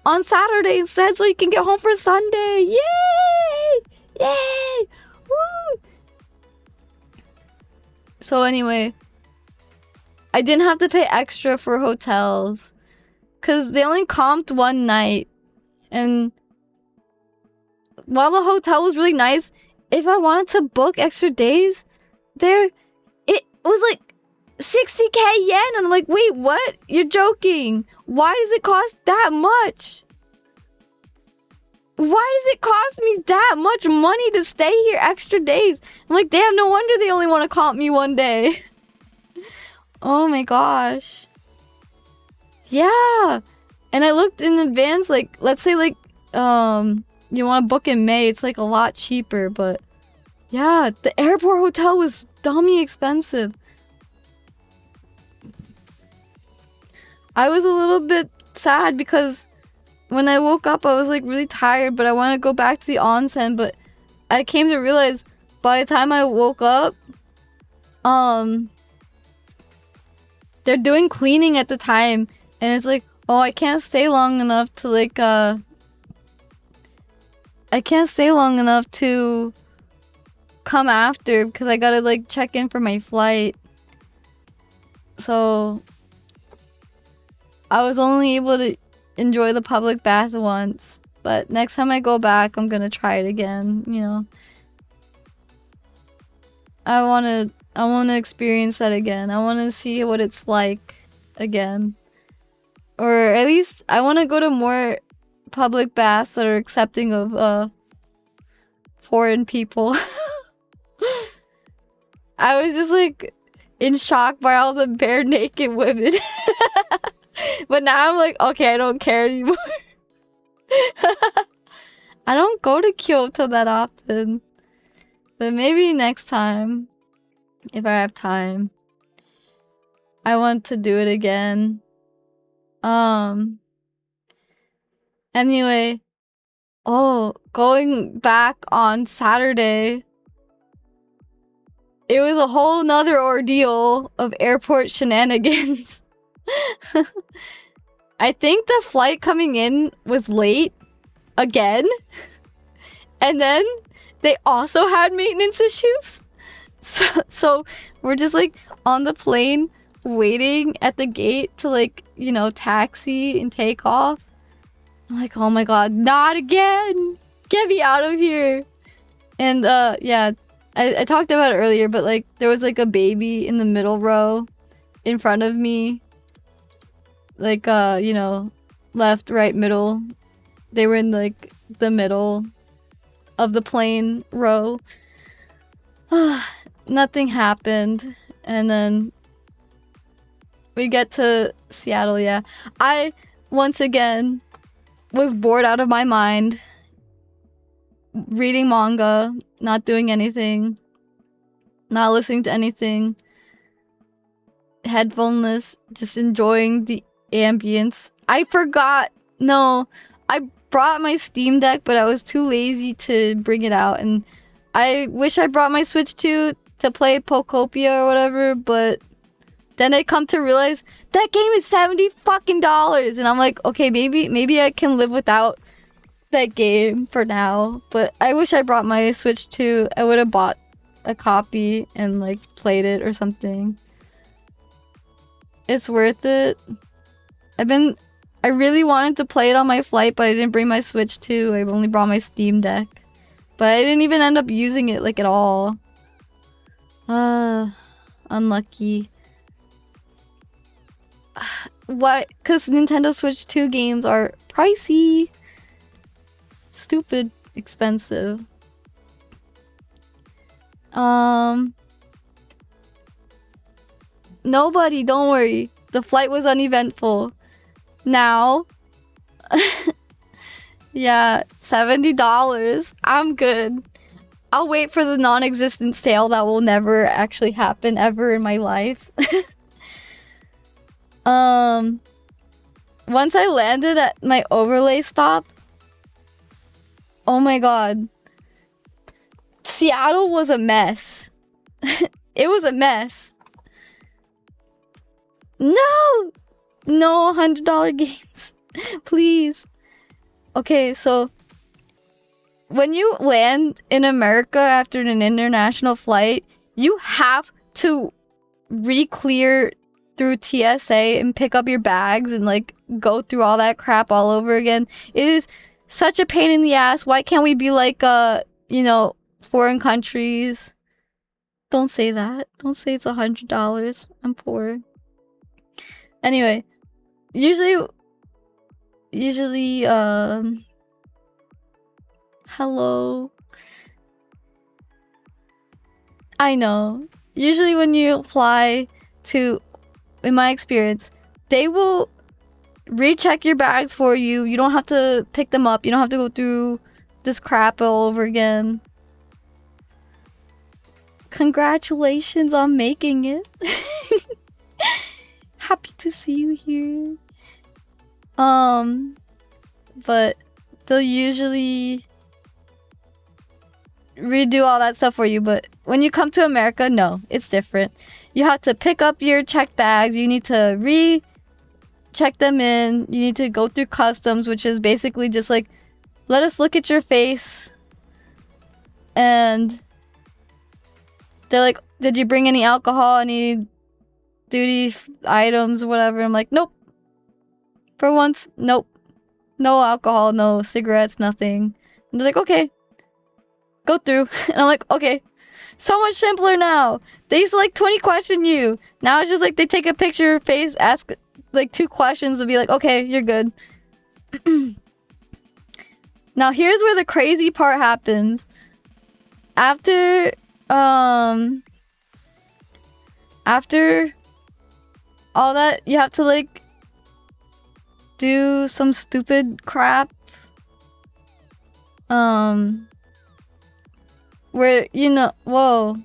on Saturday instead so you can get home for Sunday. Yay! Yay! Woo! So anyway, I didn't have to pay extra for hotels because they only comped one night. And while the hotel was really nice, if I wanted to book extra days there, it was like 60k yen. And I'm like, wait, what? You're joking. Why does it cost that much? Why does it cost me that much money to stay here extra days? I'm like, damn, no wonder they only want to comp me one day. Oh my gosh. Yeah. And I looked in advance, like, let's say like, you want to book in May, it's like a lot cheaper, but yeah, the airport hotel was dummy expensive. I was a little bit sad because when I woke up, I was like really tired, but I wanted to go back to the onsen, but I came to realize by the time I woke up, they're doing cleaning at the time, and it's like, oh, I can't stay long enough to like, I can't stay long enough to come after because I gotta like check in for my flight. So I was only able to enjoy the public bath once, but next time I go back, I'm gonna try it again, you know. I wanna experience that again. I wanna see what it's like again. Or at least I wanna go to more public baths that are accepting of foreign people. I was just like in shock by all the bare naked women. But now I'm like, okay, I don't care anymore. I don't go to Kyoto that often. But maybe next time, if I have time, I want to do it again. Anyway, going back on Saturday, it was a whole nother ordeal of airport shenanigans. I think the flight coming in was late again. And then they also had maintenance issues. So we're just like on the plane waiting at the gate to like, you know, taxi and take off. I'm like, oh my god, not again! Get me out of here! And yeah, I talked about it earlier, but like there was like a baby in the middle row in front of me. Like you know, left, right, middle. They were in like the middle of the plane row. Nothing happened. And then we get to Seattle, yeah. I, once again, was bored out of my mind. Reading manga, not doing anything. Not listening to anything. Headphoneless, just enjoying the ambience. I forgot. No, I brought my Steam Deck, but I was too lazy to bring it out. And I wish I brought my Switch 2 to play Pokopia or whatever, but then I come to realize that game is $70 fucking dollars, and I'm like, okay, maybe I can live without that game for now. But I wish I brought my Switch 2. I would have bought a copy and like played it or something. It's worth it. I really wanted to play it on my flight, but I didn't bring my Switch 2. I only brought my Steam Deck. But I didn't even end up using it like at all. Unlucky. Why? Because Nintendo Switch 2 games are pricey. Stupid expensive. Nobody, don't worry. The flight was uneventful. Now, yeah, $70. I'm good. I'll wait for the non-existent sale that will never actually happen ever in my life. Once I landed at my overlay stop, oh my god. Seattle was a mess. It was a mess. No! No $100 games. Please. Okay, so when you land in America after an international flight, you have to re-clear through TSA and pick up your bags and like go through all that crap all over again. It is such a pain in the ass. Why can't we be like foreign countries? Don't say that. Don't say it's $100. I'm poor. Anyway, usually hello. I know. Usually when you fly to, in my experience, they will recheck your bags for you. You don't have to pick them up. You don't have to go through this crap all over again. Congratulations on making it. Happy to see you here. But they'll usually redo all that stuff for you. But when you come to America, no, it's different. You have to pick up your checked bags. You need to re-check them in. You need to go through customs, which is basically just like, let us look at your face. And they're like, did you bring any alcohol, any duty items, whatever? I'm like, nope. For once, nope. No alcohol, no cigarettes, nothing. And they're like, okay, go through. And I'm like, okay. So much simpler now. They used to like 20 question you. Now it's just like they take a picture of your face, ask like 2 questions and be like, okay, you're good. Now here's where the crazy part happens. After all that, you have to like do some stupid crap. Where, whoa.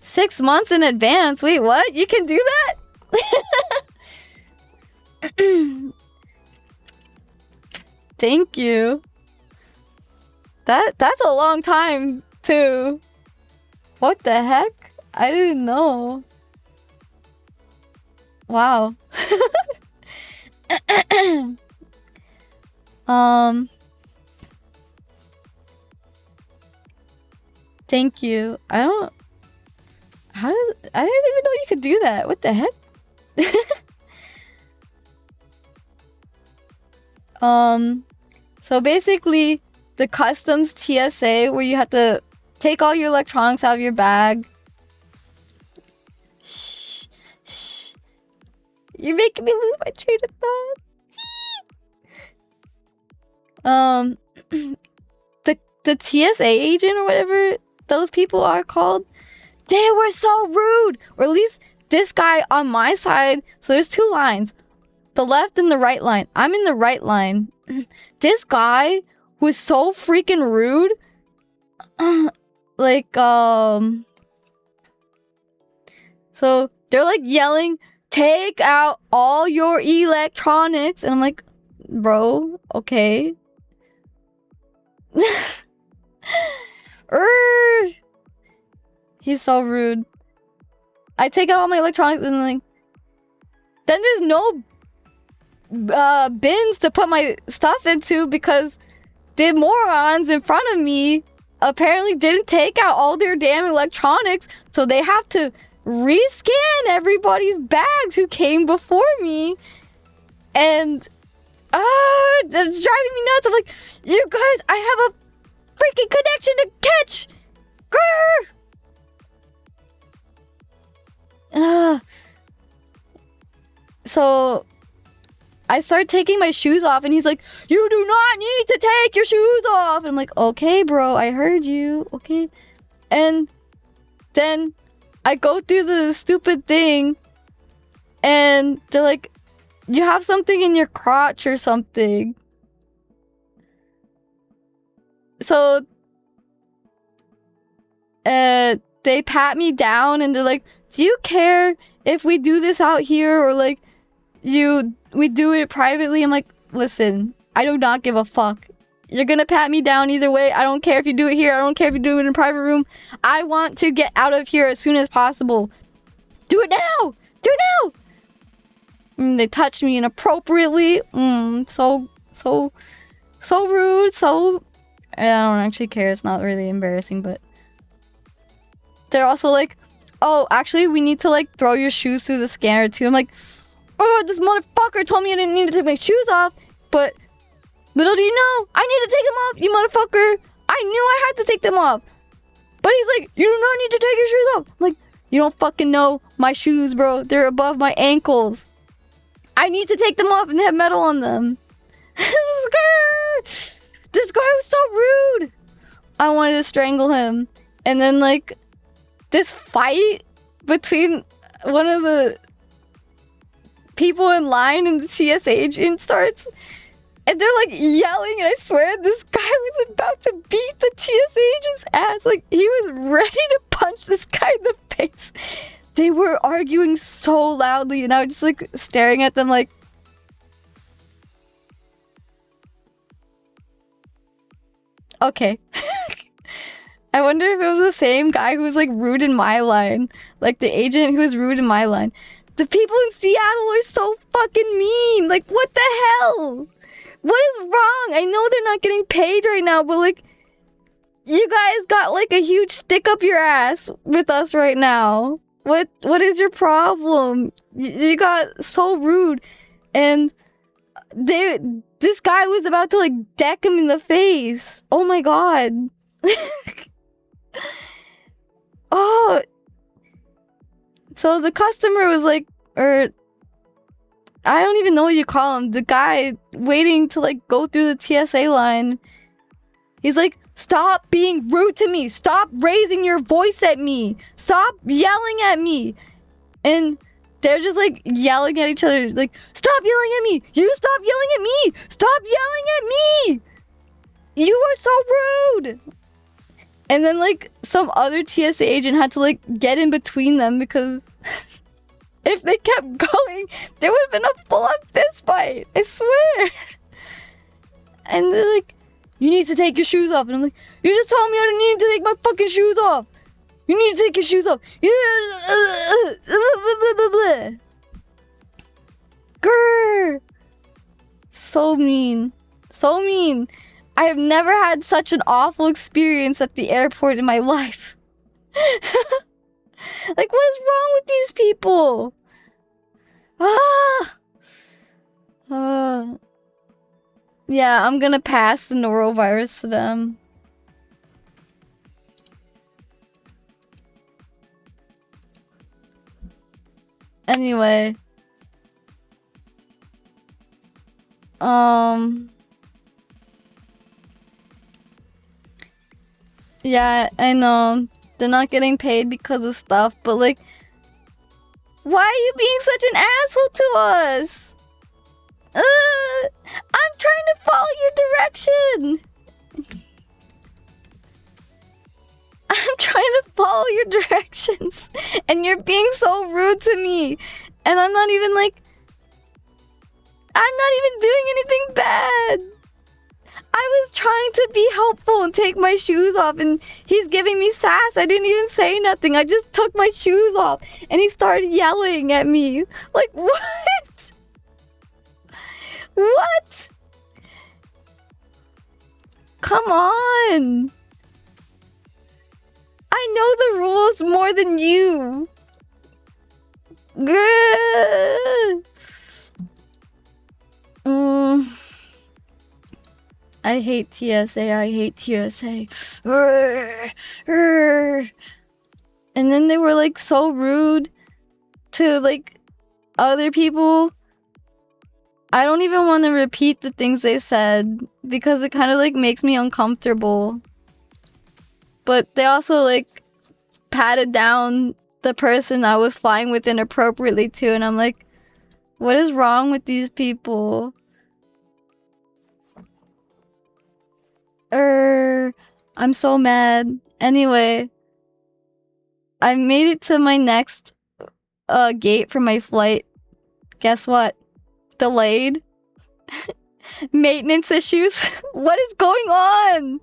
6 months in advance? Wait, what? You can do that? Thank you. That's a long time, too. What the heck? I didn't know. Wow. Thank you. I didn't even know you could do that. What the heck? So basically, the customs TSA, where you have to take all your electronics out of your bag. Shh. You're making me lose my train of thought. The TSA agent or whatever those people are called, they were so rude. Or at least this guy on my side. So there's 2 lines, the left and the right line. I'm in the right line. This guy was so freaking rude. So they're like yelling, take out all your electronics. And I'm like, bro, okay. He's so rude. I take out all my electronics and like, then there's no bins to put my stuff into because the morons in front of me apparently didn't take out all their damn electronics, so they have to rescan everybody's bags who came before me, and it's driving me nuts. I'm like, you guys, I have a freaking connection to catch. So I start taking my shoes off, and he's like, you do not need to take your shoes off. And I'm like, okay, bro, I heard you. Okay. And then I go through the stupid thing, and they're like, you have something in your crotch or something. So they pat me down, and they're like, do you care if we do this out here, or like we do it privately? I'm like, listen, I do not give a fuck. You're gonna pat me down either way. I don't care if you do it here. I don't care if you do it in a private room. I want to get out of here as soon as possible. Do it now! Do it now! They touched me inappropriately. So rude. So I don't actually care. It's not really embarrassing, but they're also like, oh, actually, we need to like throw your shoes through the scanner too. I'm like, oh, this motherfucker told me I didn't need to take my shoes off, but little do you know, I need to take them off, you motherfucker. I knew I had to take them off. But he's like, you do not need to take your shoes off. I'm like, you don't fucking know my shoes, bro. They're above my ankles. I need to take them off and they have metal on them. This guy was so rude. I wanted to strangle him. And then like this fight between one of the people in line and the TS agent starts, and they're like yelling, and I swear this guy was about to beat the TS agent's ass. Like he was ready to punch this guy in the face. They were arguing so loudly, and I was just like staring at them like, okay. I wonder if it was the same guy who was like rude in my line, like the agent who was rude in my line. The people in Seattle are so fucking mean. Like, what the hell? What is wrong? I know they're not getting paid right now, but like, you guys got like a huge stick up your ass with us right now. What is your problem? You got so rude, and this guy was about to like deck him in the face. Oh my god. Oh, so the customer was like, or I don't even know what you call him, the guy waiting to like go through the TSA line. He's like, stop being rude to me, stop raising your voice at me, stop yelling at me. And they're just like yelling at each other, like, stop yelling at me, you stop yelling at me, stop yelling at me, you are so rude. And then like some other TSA agent had to like get in between them because if they kept going, there would have been a full-on fist fight. I swear. And they're like, you need to take your shoes off. And I'm like, you just told me I didn't need to take my fucking shoes off. You need to take your shoes off. Grr. So mean. So mean. I have never had such an awful experience at the airport in my life. Like, what is wrong with these people? Yeah, I'm gonna pass the norovirus to them. Anyway. Yeah, I know. They're not getting paid because of stuff, but like, why are you being such an asshole to us? I'm trying to follow your direction. I'm trying to follow your directions, and you're being so rude to me. And I'm not even doing anything bad. I was trying to be helpful and take my shoes off, and he's giving me sass. I didn't even say nothing. I just took my shoes off, and he started yelling at me. Like, what? What? Come on. I know the rules more than you. I hate TSA. I hate TSA. And then they were like so rude to like other people. I don't even want to repeat the things they said because it kind of like makes me uncomfortable. But they also like patted down the person I was flying with inappropriately too, and I'm like, what is wrong with these people? I'm so mad. Anyway, I made it to my next gate for my flight. Guess what? Delayed. Maintenance issues. What is going on?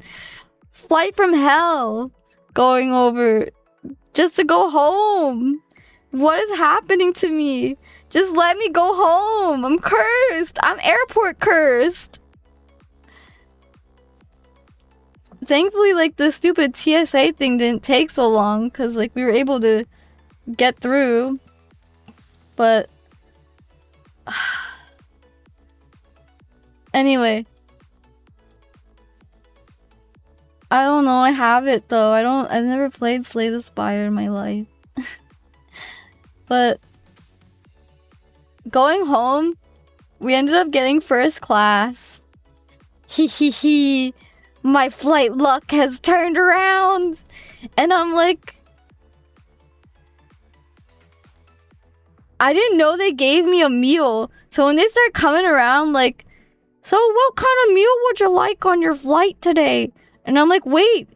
Flight from hell. Going over just to go home. What is happening to me? Just let me go home. I'm cursed. I'm airport cursed. Thankfully, like, the stupid TSA thing didn't take so long because, like, we were able to get through. But anyway, I don't know. I have it though. I've never played Slay the Spire in my life. But going home, we ended up getting first class. Hee hee hee. My flight luck has turned around. And I'm like, I didn't know they gave me a meal. So when they start coming around like, so what kind of meal would you like on your flight today? And I'm like, wait,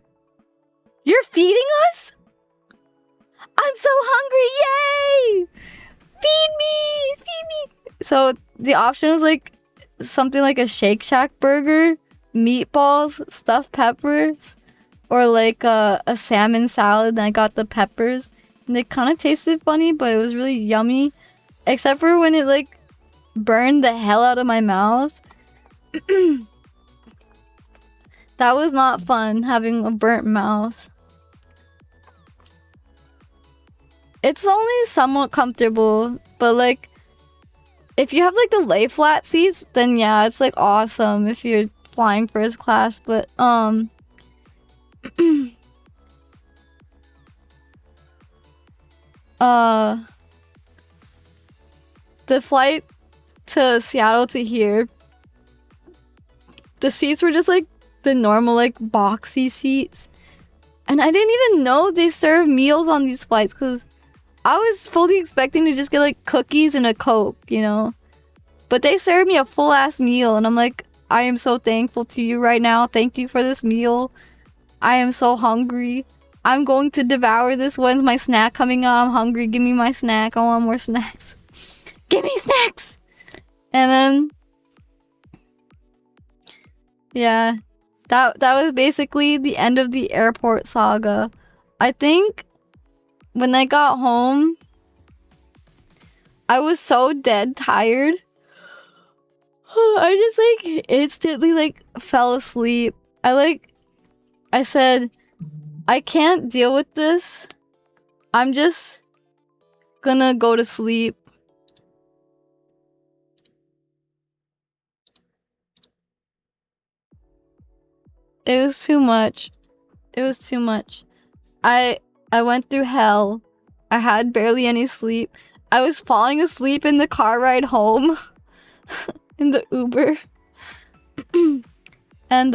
you're feeding us? I'm so hungry, yay! Feed me, feed me. So the option was like something like a Shake Shack burger, meatballs, stuffed peppers, or like a salmon salad, and I got the peppers. And they kind of tasted funny, but it was really yummy. Except for when it like burned the hell out of my mouth. That was not fun, having a burnt mouth. It's only somewhat comfortable, but like, if you have like the lay flat seats, then yeah, it's like awesome if you're flying first class. But the flight to Seattle to here, the seats were just like the normal like boxy seats, and I didn't even know they serve meals on these flights because I was fully expecting to just get like cookies and a Coke, you know. But they served me a full ass meal, and I'm like, I am so thankful to you right now. Thank you for this meal. I am so hungry. I'm going to devour this. When's my snack coming out? I'm hungry. Give me my snack. I want more snacks. Give me snacks. And then yeah, that was basically the end of the airport saga. I think when I got home, I was so dead tired. I just like instantly like fell asleep. I said, I can't deal with this. I'm just gonna go to sleep. It was too much. It was too much. I went through hell. I had barely any sleep. I was falling asleep in the car ride home. In the Uber. And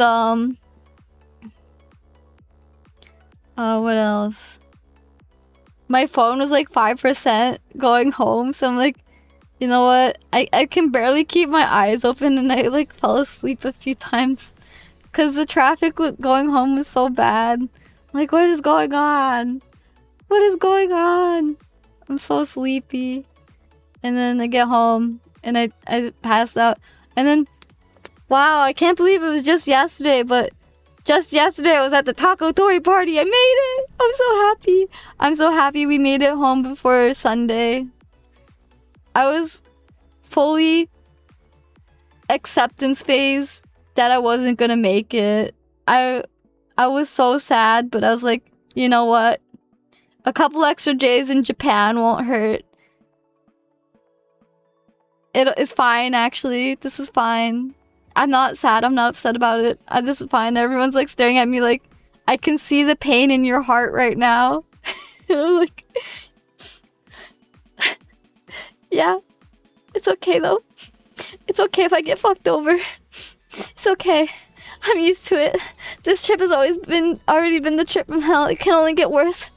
what else? My phone was like 5% going home, so I'm like, you know what? I can barely keep my eyes open, and I like fell asleep a few times because the traffic going home was so bad. Like, what is going on? What is going on? I'm so sleepy. And then I get home and I passed out. And then Wow, I can't believe it was just yesterday, but just yesterday I was at the Taco Tori party. I made it! I'm so happy. I'm so happy we made it home before Sunday. I was fully acceptance phase that I wasn't gonna make it. I was so sad, but I was like, you know what? A couple extra days in Japan won't hurt. It's fine, actually. This is fine. I'm not sad. I'm not upset about it. This is fine. Everyone's like staring at me like, I can see the pain in your heart right now. And I'm like, yeah, it's okay though. It's okay if I get fucked over. It's okay. I'm used to it. This trip has already been the trip from hell. It can only get worse.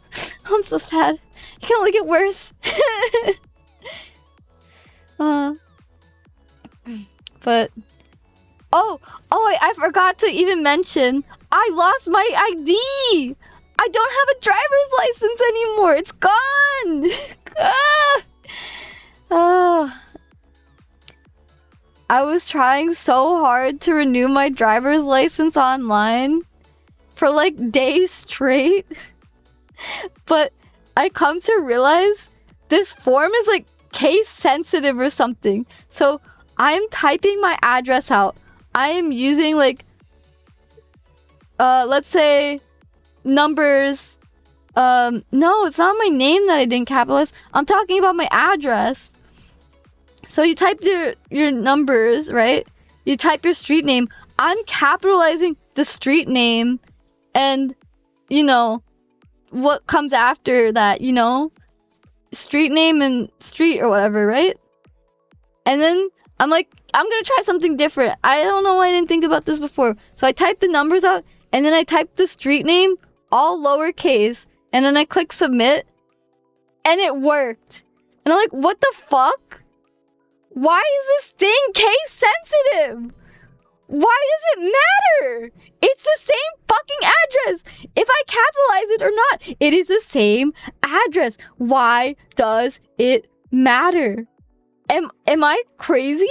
I'm so sad. It can only get worse. But I forgot to even mention, I lost my ID. I don't have a driver's license anymore. It's gone. I was trying so hard to renew my driver's license online for like days straight. But I come to realize this form is like case sensitive or something. So I'm typing my address out. I am using like, let's say numbers. No, it's not my name that I didn't capitalize. I'm talking about my address. So you type your numbers, right? You type your street name. I'm capitalizing the street name and, you know, what comes after that, you know? Street name and street or whatever, right? And then I'm like, I'm gonna try something different. I don't know why I didn't think about this before. So I typed the numbers out and then I typed the street name, all lowercase, and then I click submit and it worked. And I'm like, what the fuck? Why is this thing case sensitive? Why does it matter? It's the same fucking address. If I capitalize it or not, it is the same address. Why does it matter? Am I crazy?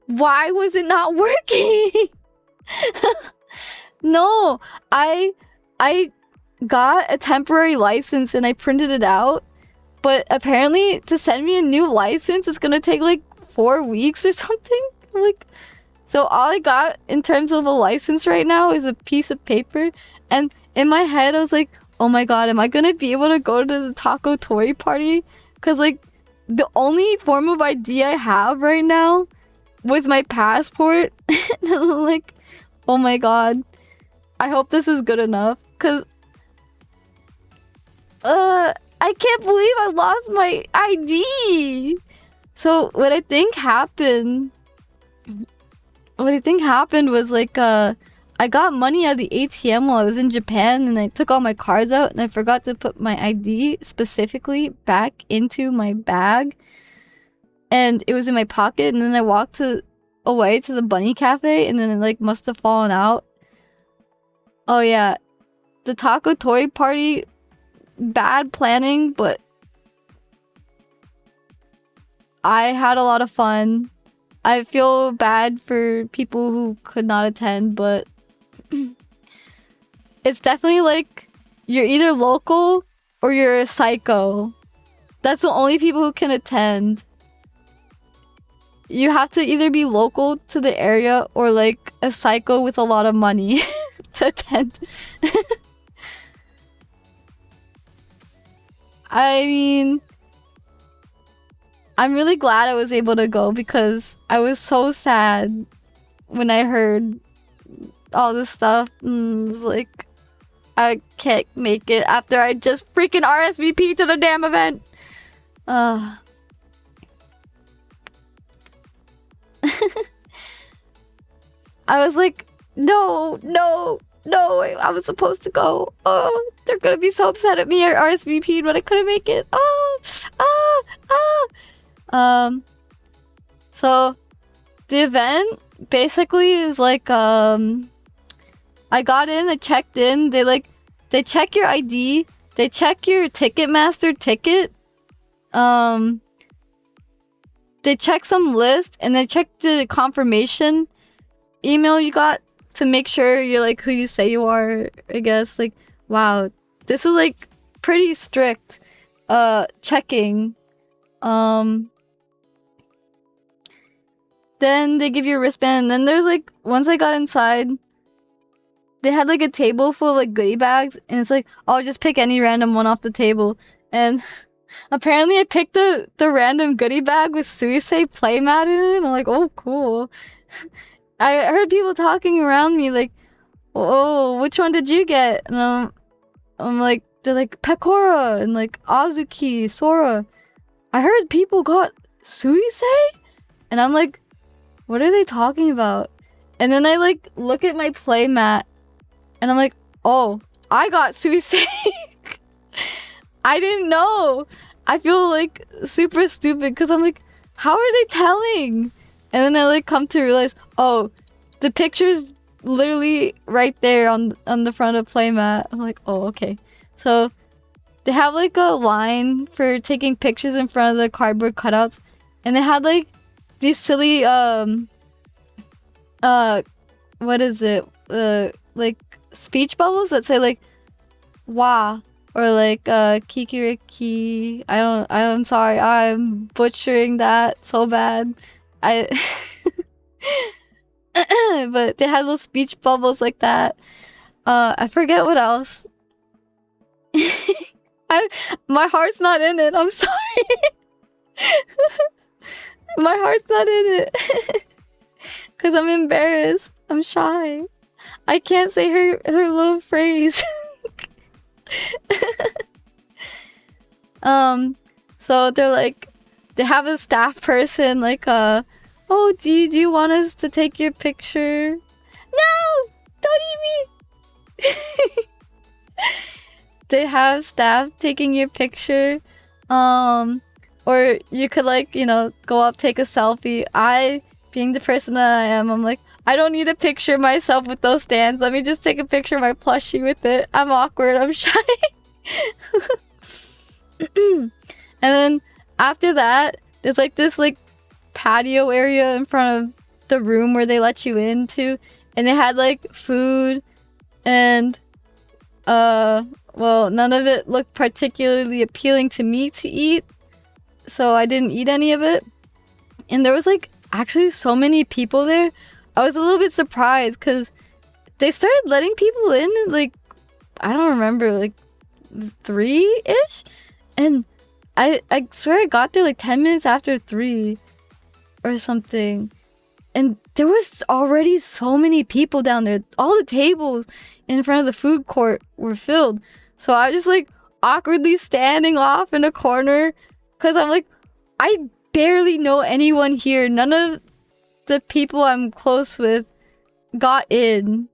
Why was it not working? No, I got a temporary license and I printed it out. But apparently to send me a new license, it's gonna take like 4 weeks or something. Like, so all I got in terms of a license right now is a piece of paper. And in my head, I was like, oh my god, am I gonna be able to go to the Taco Tori party? Because like, the only form of ID I have right now was my passport. And I'm like, oh my god, I hope this is good enough. Because, I can't believe I lost my ID. So what I think happened was like, I got money out of the ATM while I was in Japan and I took all my cards out and I forgot to put my ID specifically back into my bag. And it was in my pocket and then I walked away to the bunny cafe and then it like must have fallen out. Oh yeah, the Taco Tori party, bad planning, but I had a lot of fun. I feel bad for people who could not attend, but it's definitely like you're either local or you're a psycho. That's the only people who can attend. You have to either be local to the area or like a psycho with a lot of money to attend. I mean, I'm really glad I was able to go because I was so sad when I heard all this stuff. It's like, I can't make it after I just freaking RSVP to the damn event. I was like, no, I was supposed to go. Oh, they're gonna be so upset at me. I RSVP'd, but I couldn't make it. So the event basically is like, I got in, I checked in, they check your ID, they check your Ticketmaster ticket, they check some list, and they check the confirmation, email you got to make sure you're like who you say you are, I guess. Like, wow, this is like pretty strict checking. Then they give you a wristband, and then there's like, once I got inside, they had like a table full of like goodie bags, and it's like, oh, just pick any random one off the table. And apparently I picked the random goodie bag with Suisei playmat in it, and I'm like, oh, cool. I heard people talking around me like, oh, which one did you get? And I'm like, they're like, Pekora and like Azuki, Sora. I heard people got Suisei? And I'm like, what are they talking about? And then I like look at my playmat and I'm like, oh, I got Suisei. I didn't know. I feel like super stupid because I'm like, how are they telling? And then I like come to realize, oh, the picture's literally right there on the front of playmat. I'm like, oh, okay. So they have like a line for taking pictures in front of the cardboard cutouts, and they had like these silly what is it, like speech bubbles that say like "wa" or like "kikiriki." I'm sorry, I'm butchering that so bad. But they had little speech bubbles like that. I forget what else. My heart's not in it. I'm sorry. My heart's not in it. Cause I'm embarrassed. I'm shy. I can't say her little phrase. So they're like, they have a staff person like, oh, do you want us to take your picture? No, don't eat me. They have staff taking your picture, or you could like, you know, go up, take a selfie. I, being the person that I am, I'm like, I don't need a picture of myself with those stands. Let me just take a picture of my plushie with it. I'm awkward. I'm shy. And then after that, there's like this like patio area in front of the room where they let you into, and they had like food and well, none of it looked particularly appealing to me to eat, so I didn't eat any of it. And there was like actually so many people there. I was a little bit surprised because they started letting people in like, I don't remember, like 3-ish, and I swear I got there like 10 minutes after 3 or something. And there was already so many people down there. All the tables in front of the food court were filled. So I was just like awkwardly standing off in a corner because I'm like, I barely know anyone here. None of the people I'm close with got in.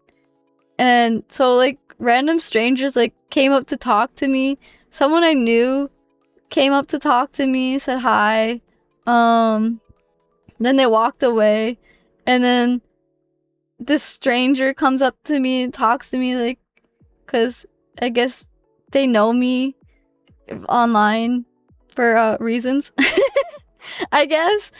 And so like random strangers like came up to talk to me. Someone I knew came up to talk to me, said hi. Then they walked away. And then this stranger comes up to me and talks to me, like, because I guess they know me online for reasons. I guess.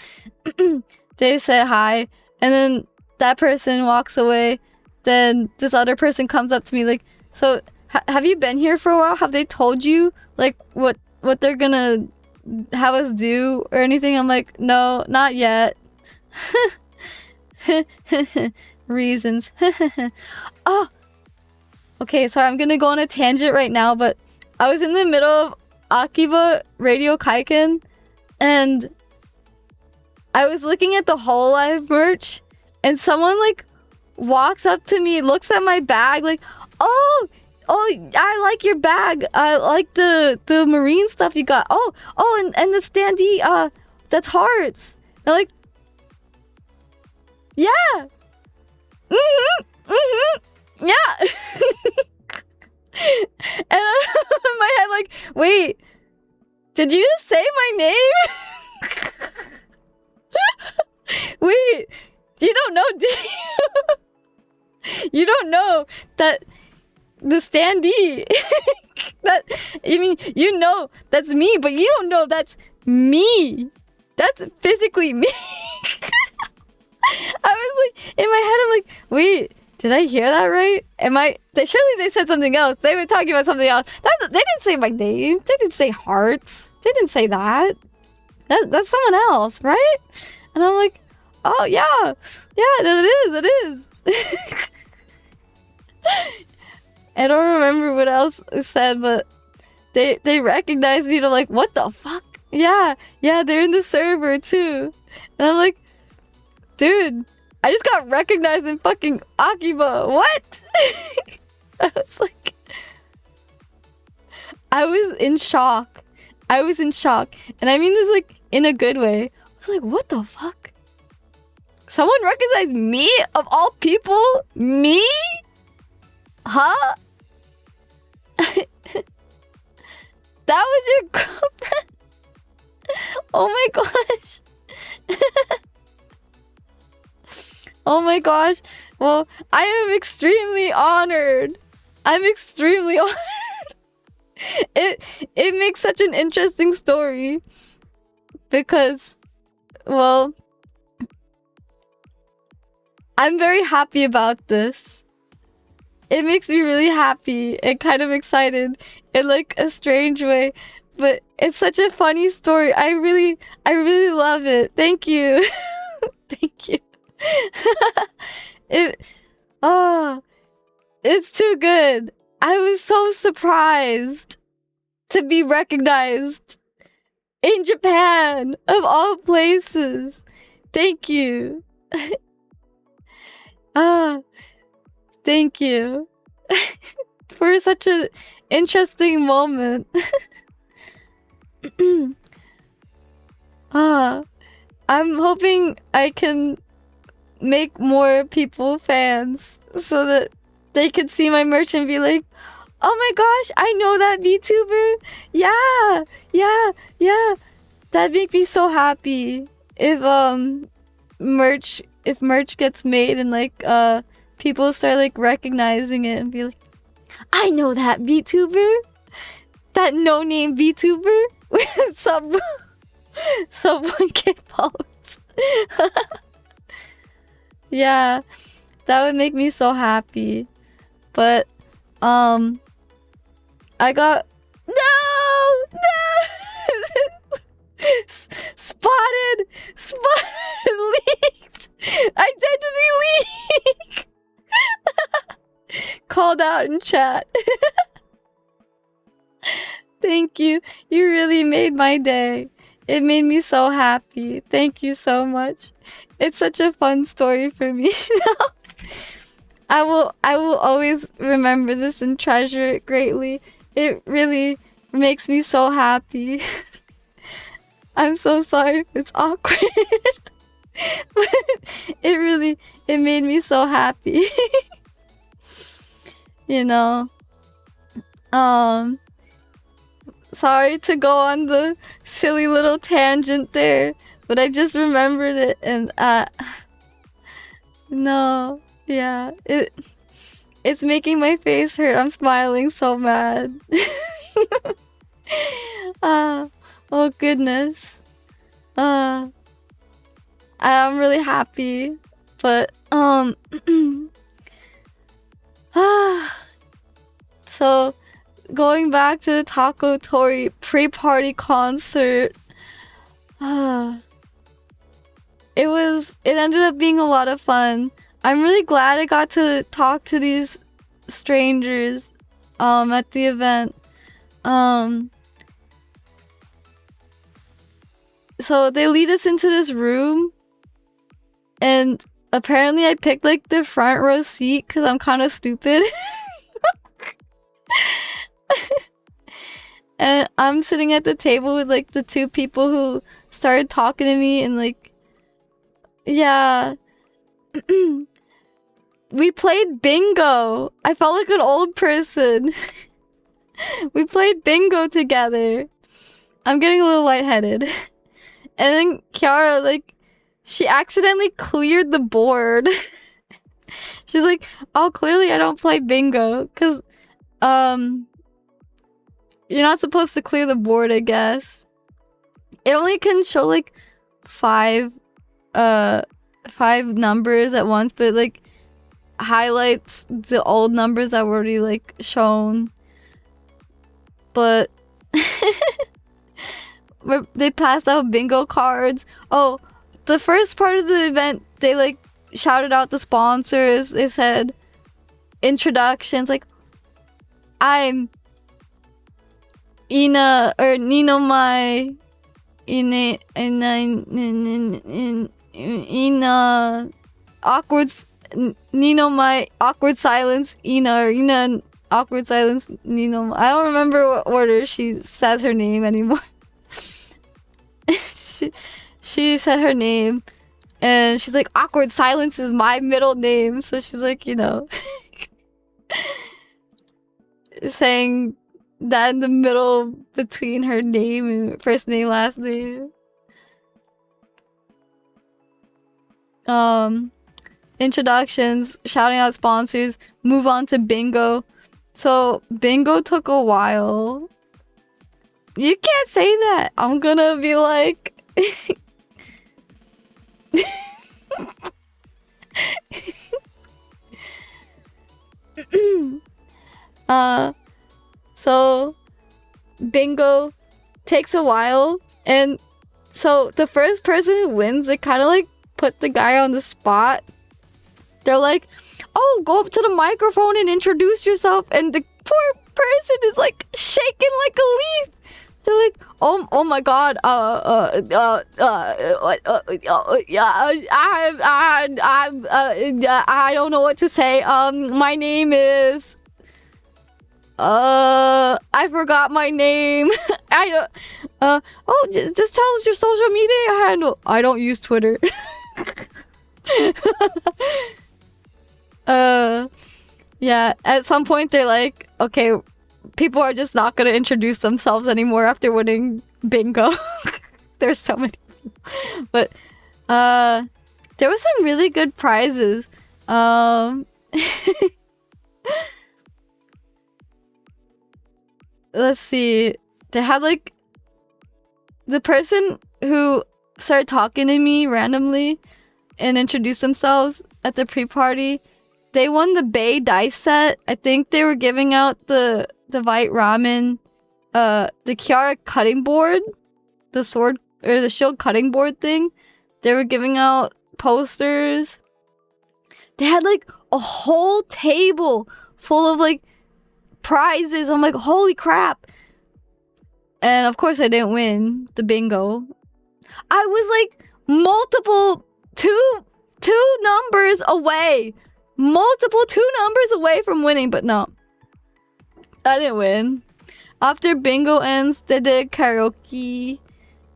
They say hi, and then that person walks away. Then this other person comes up to me, like, so have you been here for a while? Have they told you, like, what they're gonna have us do or anything? I'm like, no, not yet. Reasons. Oh, okay, so I'm gonna go on a tangent right now, but I was in the middle of Akiba Radio Kaiken, and I was looking at the Hololive merch, and someone like walks up to me, looks at my bag, like, oh, I like your bag. I like the marine stuff you got. Oh, and the standee, that's hearts. And I'm like, yeah. Yeah. And I'm in my head like, wait, did you just say my name? Wait, you don't know, do you? You don't know that the standee that, I mean, you know that's me, but you don't know that's me. That's physically me. I was like, In my head, I'm like, wait, did I hear that right? Surely they said something else. They were talking about something else. They didn't say my name. They didn't say hearts. They didn't say that. That's someone else, right? And I'm like, oh yeah, it is. I don't remember what else was said, but they recognized me. And I'm like, what the fuck? Yeah, they're in the server too. And I'm like, dude, I just got recognized in fucking Akiba. What? I was like, I was in shock. And I mean this like in a good way. I was like, what the fuck? Someone recognized me of all people? Me? Huh? That was your girlfriend? Oh my gosh. Oh my gosh. Well, I am extremely honored. I'm extremely honored. It makes such an interesting story because, well, I'm very happy about this. It makes me really happy and kind of excited in like a strange way, but it's such a funny story. I really love it. Thank you. Thank you. It's too good. I was so surprised to be recognized in Japan, of all places. Thank you. Thank you for such an interesting moment. I'm hoping I can make more people fans so that they could see my merch and be like, oh my gosh, I know that VTuber. Yeah. That'd make me so happy if merch gets made and like people start like recognizing it and be like, I know that VTuber. That no name VTuber with some 1K followers. Yeah, that would make me so happy. But I got no spotted leaked identity leak. Called out in chat. Thank you. You really made my day. It made me so happy. Thank you so much. It's such a fun story for me now. I will always remember this and treasure it greatly. It really makes me so happy. I'm so sorry if it's awkward. But it made me so happy. You know. Sorry to go on the silly little tangent there, but I just remembered it and no, yeah, it's making my face hurt. I'm smiling so mad. Oh goodness. I'm really happy, but so going back to the Taco Tori pre-party concert, it ended up being a lot of fun. I'm really glad I got to talk to these strangers at the event. So they lead us into this room, and apparently I picked like the front row seat because I'm kind of stupid. And I'm sitting at the table with like the two people who started talking to me, and like, yeah. We played bingo. I felt like an old person. We played bingo together. I'm getting a little lightheaded. And then Kiara, like, she accidentally cleared the board. She's like, oh, clearly I don't play bingo. Because, you're not supposed to clear the board, I guess. It only can show, like, 5 numbers at once, but like highlights the old numbers that were already like shown. But they passed out bingo cards. Oh, the first part of the event, they like shouted out the sponsors. They said introductions like, I'm Ina or Ninomai Ina awkward Ninomai awkward silence Ina awkward silence Nino. I don't remember what order she says her name anymore. she said her name and she's like, awkward silence is my middle name, so she's like, you know, saying that in the middle between her name and first name, last name. Introductions, shouting out sponsors, move on to bingo. So bingo took a while. You can't say that. I'm gonna be like so bingo takes a while, and so the first person who wins, they kind of like put the guy on the spot. They're like, oh, go up to the microphone and introduce yourself, and the poor person is like shaking like a leaf. They're like, oh my god, I don't know what to say. My name is I forgot my name. Just tell us your social media handle. I don't use Twitter. Yeah, at some point they're like, okay, people are just not gonna introduce themselves anymore after winning bingo. There's so many people. But there was some really good prizes. Let's see. They had like the person who started talking to me randomly and introduced themselves at the pre-party. They won the Bay dice set. I think they were giving out the Vite Ramen, the Kiara cutting board, the sword or the shield cutting board thing. They were giving out posters. They had like a whole table full of like prizes. I'm like, holy crap. And of course I didn't win the bingo. I was like two numbers away. Two numbers away from winning, but no. I didn't win. After bingo ends, they did karaoke,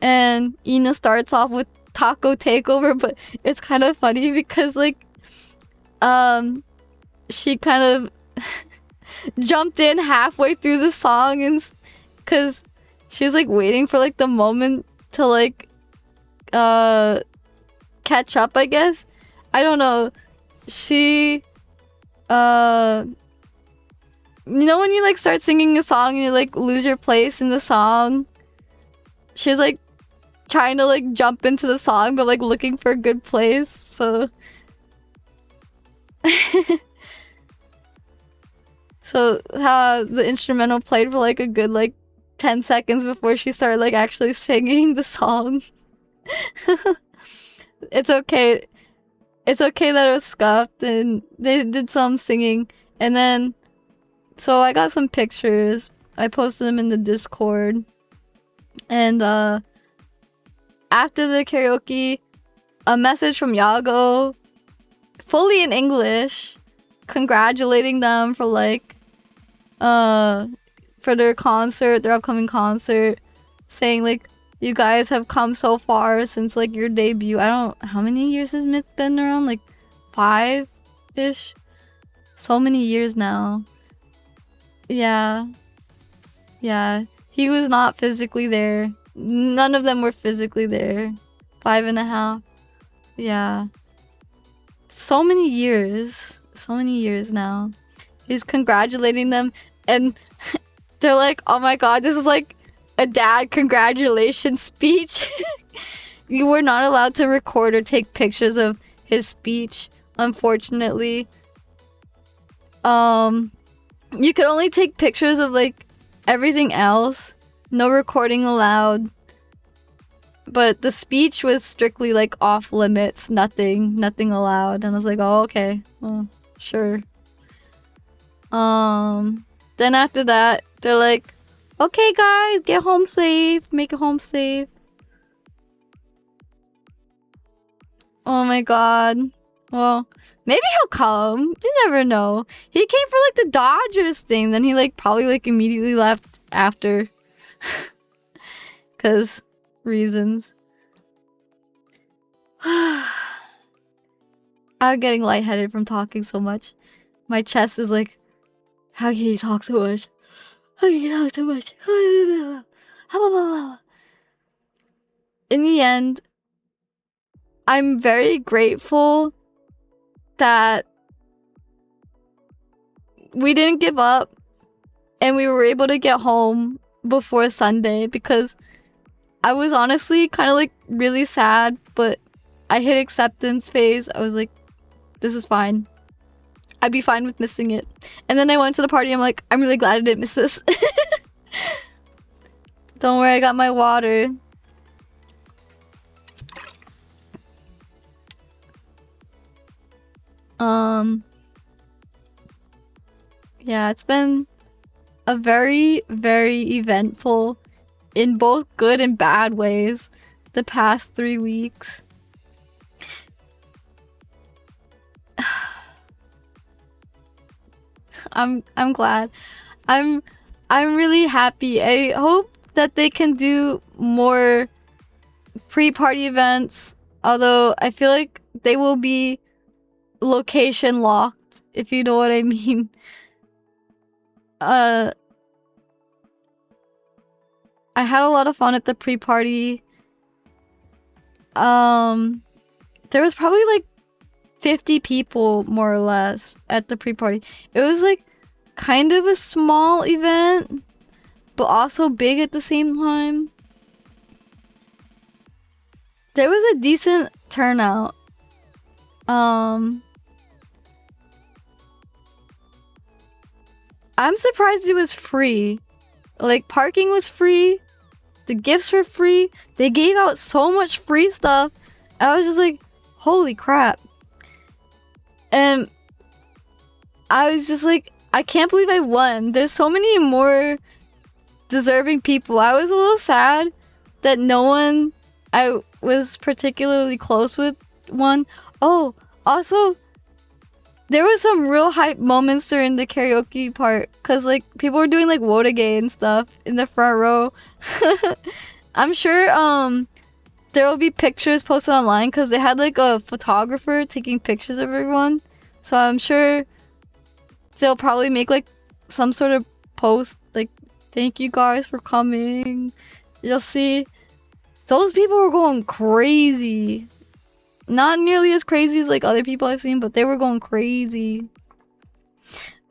and Ina starts off with Taco Takeover, but it's kind of funny because like she kind of jumped in halfway through the song, and because she was like waiting for like the moment to like catch up, I guess. I don't know. She you know when you like start singing a song and you like lose your place in the song? She was like trying to like jump into the song but like looking for a good place, so so the instrumental played for like a good like 10 seconds before she started like actually singing the song. It's okay. It's okay that it was scuffed and they did some singing. And then, so I got some pictures. I posted them in the Discord. And after the karaoke, a message from Yago, fully in English, congratulating them for like, for their concert, their upcoming concert, saying like, you guys have come so far since like your debut. I don't, how many years has Myth been around? Like 5-ish? So many years now. Yeah. Yeah. He was not physically there. None of them were physically there. 5.5. Yeah. So many years. So many years now. He's congratulating them and they're like, oh my god, this is like a dad congratulations speech. You were not allowed to record or take pictures of his speech, unfortunately. You could only take pictures of like everything else. No recording allowed. But the speech was strictly like off limits. Nothing allowed. And I was like, oh, okay. Well, sure. Then after that, they're like, okay guys, get home safe. Make it home safe. Oh my god. Well, maybe he'll come. You never know. He came for like the Dodgers thing. Then he like probably like immediately left after. Cause reasons. I'm getting lightheaded from talking so much. My chest is like, how can you talk so much? How can you talk so much? In the end, I'm very grateful that we didn't give up and we were able to get home before Sunday, because I was honestly kind of like really sad, but I hit acceptance phase. I was like, this is fine. I'd be fine with missing it. And then I went to the party. I'm like, I'm really glad I didn't miss this. Don't worry, I got my water. Yeah, it's been a very, very eventful, in both good and bad ways, the past 3 weeks. I'm glad. I'm really happy. I hope that they can do more pre-party events, although I feel like they will be location locked, if you know what I mean. I had a lot of fun at the pre-party. There was probably like 50 people more or less at the pre-party. It was like kind of a small event, but also big at the same time. There was a decent turnout. I'm surprised it was free. Like, parking was free. The gifts were free. They gave out so much free stuff. I was just like, holy crap. And I was just like, I can't believe I won. There's so many more deserving people. I was a little sad that no one I was particularly close with won. Oh, also, there was some real hype moments during the karaoke part, because like people were doing like Wodage and stuff in the front row. I'm sure there will be pictures posted online, because they had like a photographer taking pictures of everyone. So I'm sure they'll probably make like some sort of post like, thank you guys for coming. You'll see those people were going crazy. Not nearly as crazy as like other people I've seen, but they were going crazy.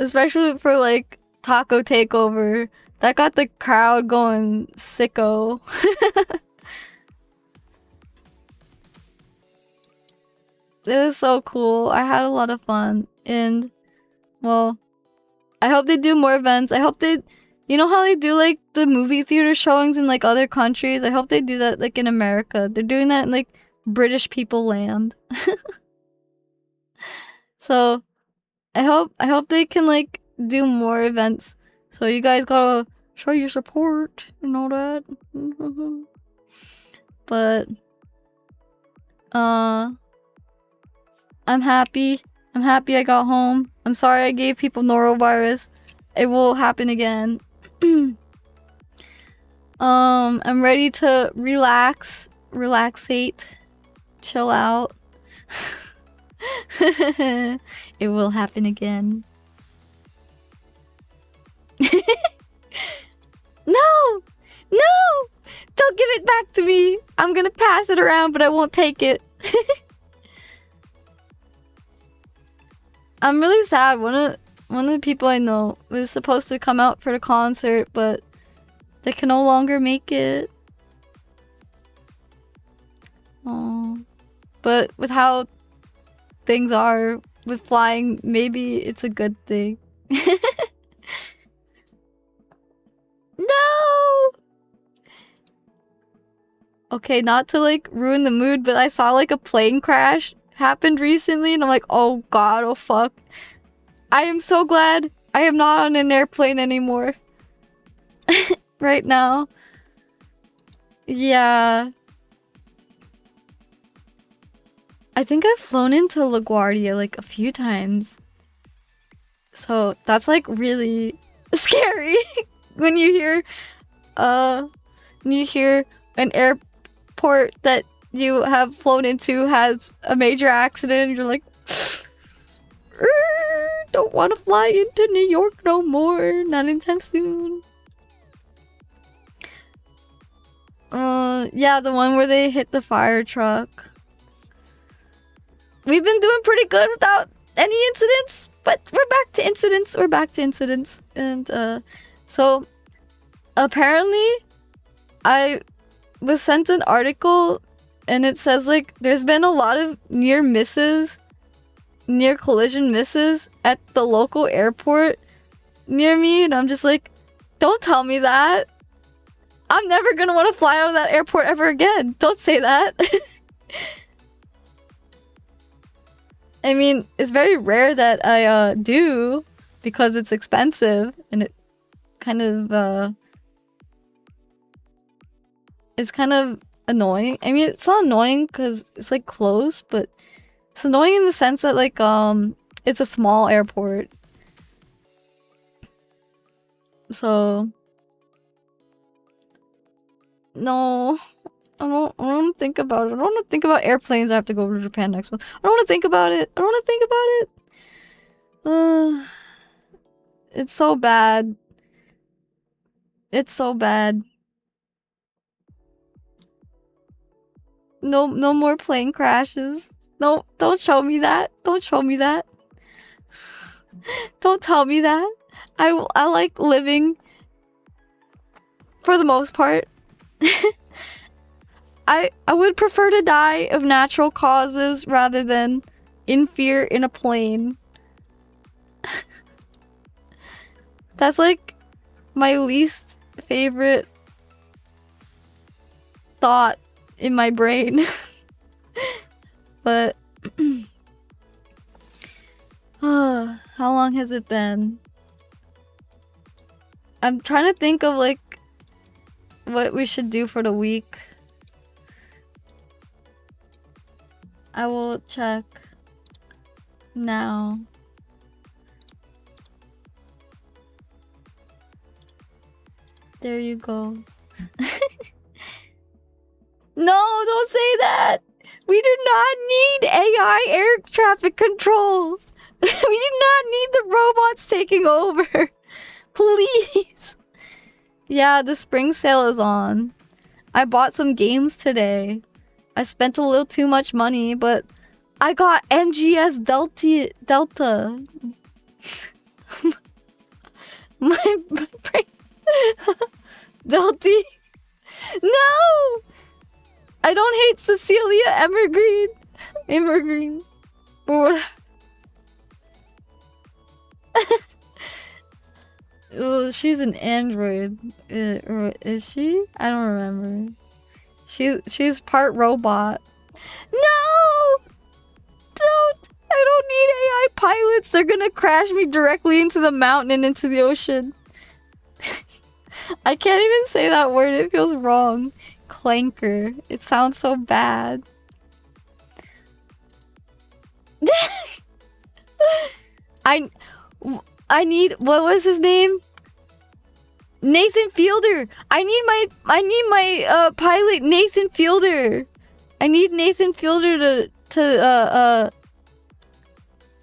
Especially for like Taco Takeover. That got the crowd going sicko. It was so cool. I had a lot of fun. And, well, I hope they do more events. I hope they... You know how they do like the movie theater showings in like other countries? I hope they do that like in America. They're doing that in like British people land. So I hope they can like do more events. So you guys gotta show your support and all that. But I'm happy. I'm happy I got home. I'm sorry I gave people norovirus. It will happen again. I'm ready to relaxate, chill out. It will happen again. No! Don't give it back to me! I'm gonna pass it around, but I won't take it. I'm really sad. One of the people I know was supposed to come out for the concert, but they can no longer make it. Aww. But with how things are with flying, maybe it's a good thing. No! Okay, not to like ruin the mood, but I saw like a plane crash happened recently and I'm like, oh god, oh fuck. I am so glad I am not on an airplane anymore. Right now. Yeah. I think I've flown into LaGuardia like a few times. So that's like really scary when you hear an airport that you have flown into has a major accident and you're like, don't want to fly into New York no more, not anytime soon. Yeah, the one where they hit the fire truck. We've been doing pretty good without any incidents, but we're back to incidents. And so apparently I was sent an article and it says like there's been a lot of near collision misses at the local airport near me, and I'm just like, don't tell me that. I'm never gonna want to fly out of that airport ever again. Don't say that. I mean, it's very rare that I do because it's expensive and it kind of it's kind of annoying. I mean, it's not annoying because it's like close, but it's annoying in the sense that like it's a small airport. So no, I don't want to think about it. I don't want to think about airplanes. I have to go to Japan next month. I don't want to think about it. It's so bad. It's so bad. No more plane crashes. No, don't show me that. Don't show me that. Don't tell me that. I like living for the most part. I would prefer to die of natural causes rather than in fear in a plane. That's like my least favorite thought in my brain. But how long has it been? I'm trying to think of like what we should do for the week. I will check now. There you go. No, don't say that! We do not need AI air traffic control! We do not need the robots taking over! Please! Yeah, the spring sale is on. I bought some games today. I spent a little too much money, but I got MGS Delta. my brain. Delty. No! I don't hate Cecilia Evergreen. Or whatever. Well, she's an android. Or is she? I don't remember. She's part robot. No! Don't! I don't need AI pilots. They're gonna crash me directly into the mountain and into the ocean. I can't even say that word. It feels wrong. Clanker. It sounds so bad. I need, what was his name? Nathan Fielder. I need my pilot Nathan Fielder. I need Nathan Fielder to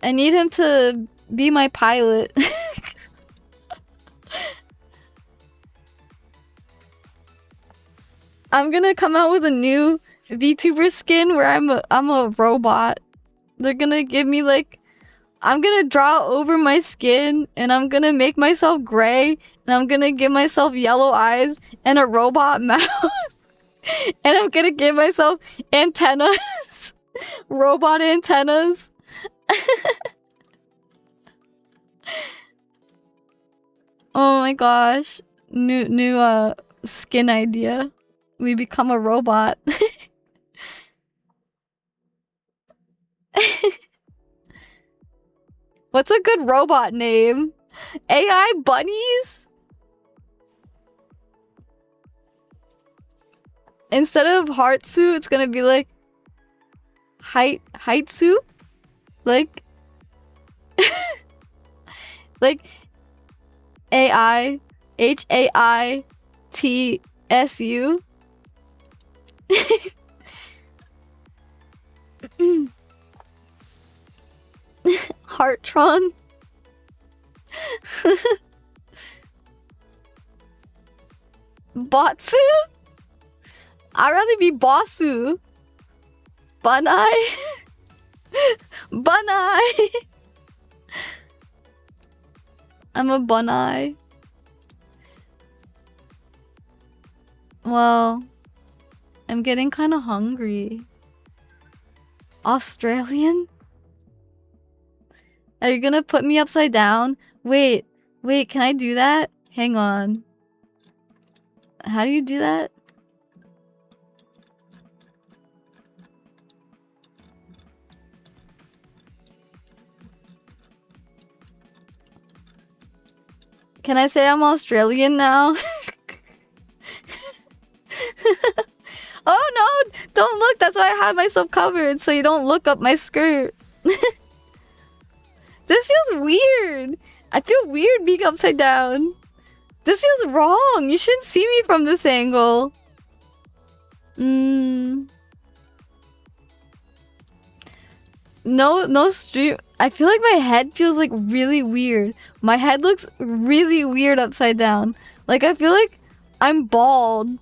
I need him to be my pilot. I'm gonna come out with a new VTuber skin where I'm a robot. They're gonna give me like, I'm gonna draw over my skin and I'm gonna make myself gray and I'm gonna give myself yellow eyes and a robot mouth. And I'm gonna give myself antennas. Robot antennas. Oh my gosh. New skin idea. We become a robot. What's a good robot name? AI bunnies? Instead of Heartsu, it's gonna be like Haitsu? Like like AI HAITSU. Hearttron. Botsu? I'd rather be Bossu. Bunai. Bunai. I'm a bunai. Well, I'm getting kind of hungry. Australian? Are you gonna put me upside down? Wait, can I do that? Hang on. How do you do that? Can I say I'm Australian now? Oh no! Don't look! That's why I had myself covered, so you don't look up my skirt. This feels weird! I feel weird being upside down. This feels wrong! You shouldn't see me from this angle. No stream. I feel like my head feels like really weird. My head looks really weird upside down. Like I feel like I'm bald.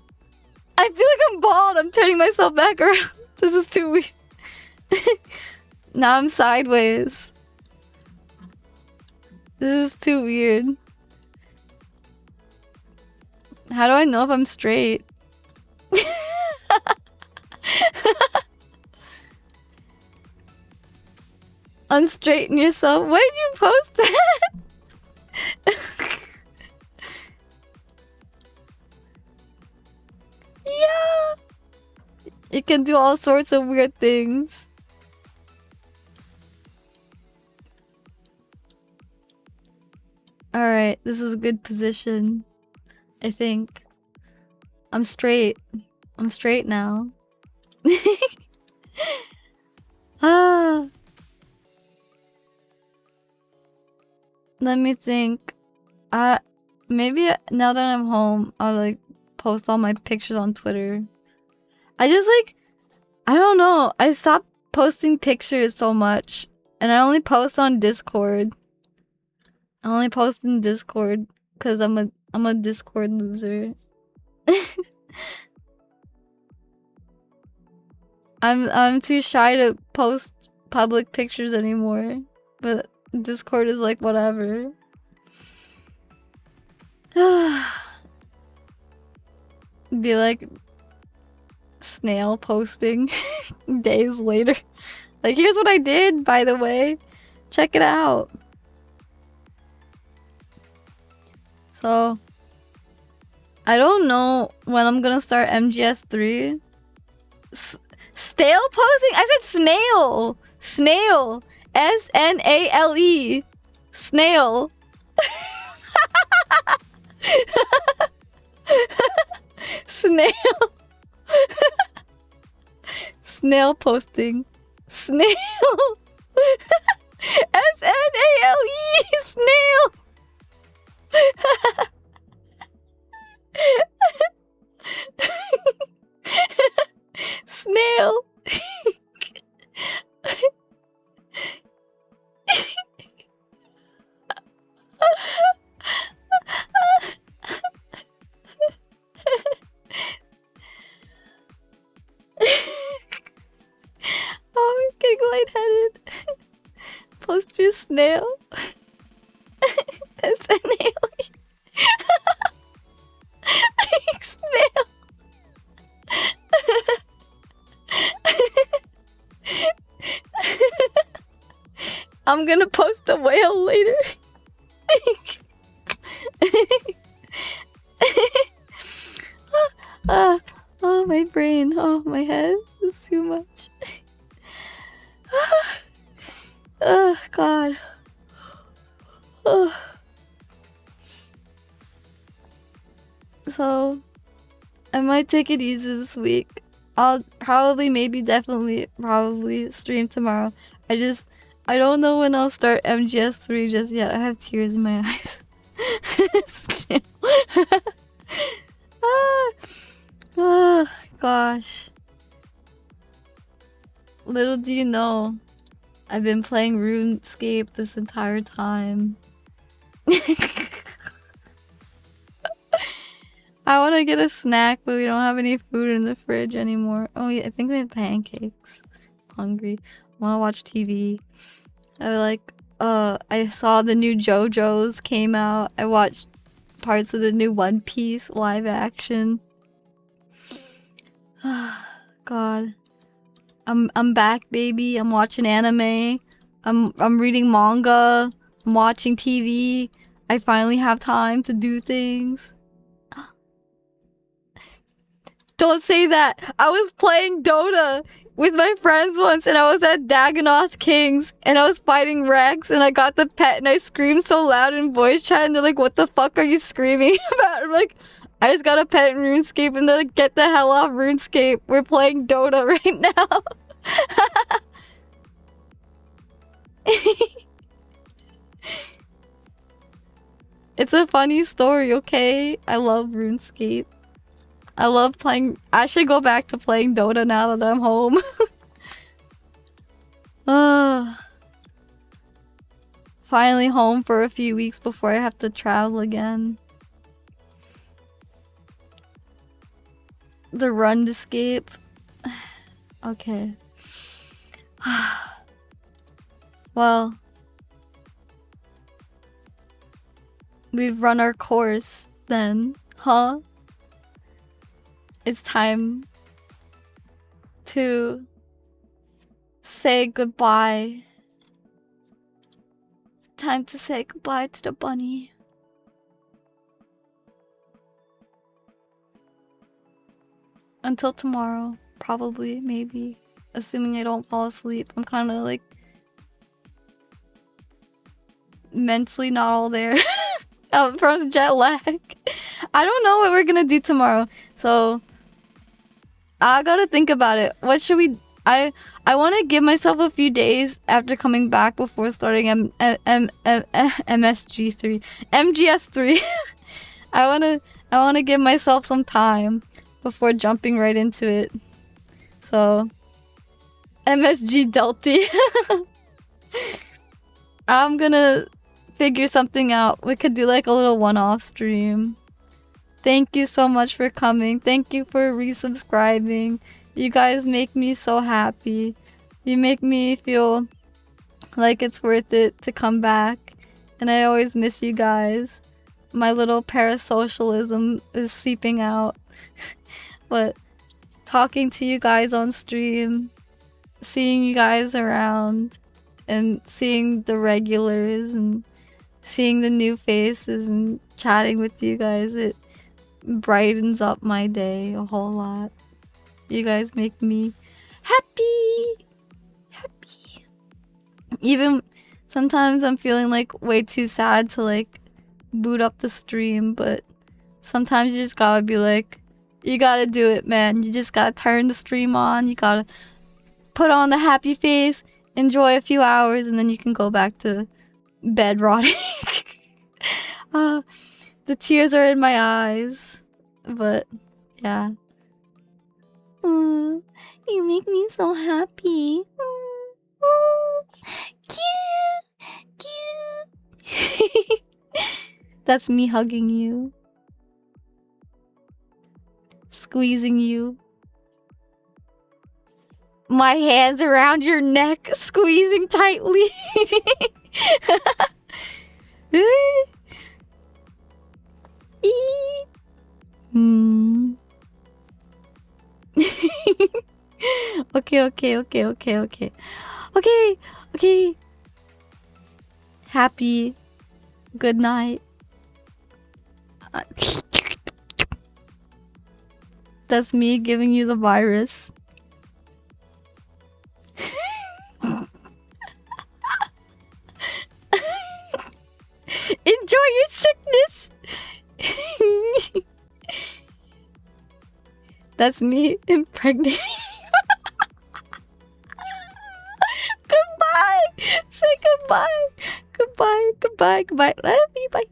I feel like I'm bald. I'm turning myself back around. This is too weird. Now I'm sideways. This is too weird. How do I know if I'm straight? Unstraighten yourself. Why did you post that? Yeah. You can do all sorts of weird things. Alright, this is a good position. I think. I'm straight. I'm straight now. Ah. Let me think. Maybe now that I'm home, I'll like post all my pictures on Twitter. I just like, I don't know. I stopped posting pictures so much, and I only post on Discord. I only post in Discord because I'm a Discord loser. I'm too shy to post public pictures anymore, but Discord is like whatever. Be like snail posting days later. Like, here's what I did, by the way. Check it out. So, I don't know when I'm gonna start MGS3. Stale posting? I said snail. Snail. SNALE. Snail. Snail. Snail posting. Snail. SNALE. Snail. Snail. Oh, I'm getting lightheaded. Post your snail. SNALE. Snail. I'm gonna post a whale later. Oh, my brain. Oh, my head. It's too much. Oh, God. Oh. So, I might take it easy this week. I'll probably, maybe, definitely, probably stream tomorrow. I don't know when I'll start MGS3 just yet. I have tears in my eyes. Oh, gosh. Little do you know, I've been playing RuneScape this entire time. I want to get a snack, but we don't have any food in the fridge anymore. Oh, yeah, I think we have pancakes. Hungry. Want to watch TV. I saw the new JoJo's came out. I watched parts of the new One Piece live action. God. I'm back, baby. I'm watching anime. I'm reading manga. I'm watching TV. I finally have time to do things. Don't say that. I was playing Dota with my friends once, and I was at Dagonoth Kings, and I was fighting Rex, and I got the pet, and I screamed so loud in voice chat, and they're like, "What the fuck are you screaming about?" I'm like, "I just got a pet in RuneScape," and they're like, "Get the hell off RuneScape. We're playing Dota right now." It's a funny story, okay? I love RuneScape. I love playing. I should go back to playing Dota now that I'm home. Finally home for a few weeks before I have to travel again. The run escape. Okay. Well, we've run our course then, huh? It's time to say goodbye. Time to say goodbye to the bunny. Until tomorrow, probably, maybe. Assuming I don't fall asleep. I'm kind of like mentally not all there from jet lag. I don't know what we're gonna do tomorrow, so I gotta think about it. What should we? I want to give myself a few days after coming back before starting MGS3. I wanna give myself some time before jumping right into it. So MSG Delty. I'm gonna figure something out. We could do like a little one-off stream. Thank you so much for coming. Thank you for resubscribing. You guys make me so happy. You make me feel like it's worth it to come back. And I always miss you guys. My little parasocialism is seeping out. But talking to you guys on stream, seeing you guys around, and seeing the regulars and seeing the new faces and chatting with you guys, it brightens up my day a whole lot. You guys make me happy. Even sometimes I'm feeling like way too sad to like boot up the stream, but sometimes you just gotta be like, you gotta do it, man. You just gotta turn the stream on. You gotta put on the happy face, enjoy a few hours, and then you can go back to bed rotting. The tears are in my eyes, but yeah. You make me so happy. Cute. That's me hugging you, squeezing you. My hands around your neck, squeezing tightly. Okay. happy good night. That's me giving you the virus. Enjoy your sickness. That's me impregnating. Goodbye. Say goodbye. Goodbye. Goodbye. Goodbye. Love you. Bye.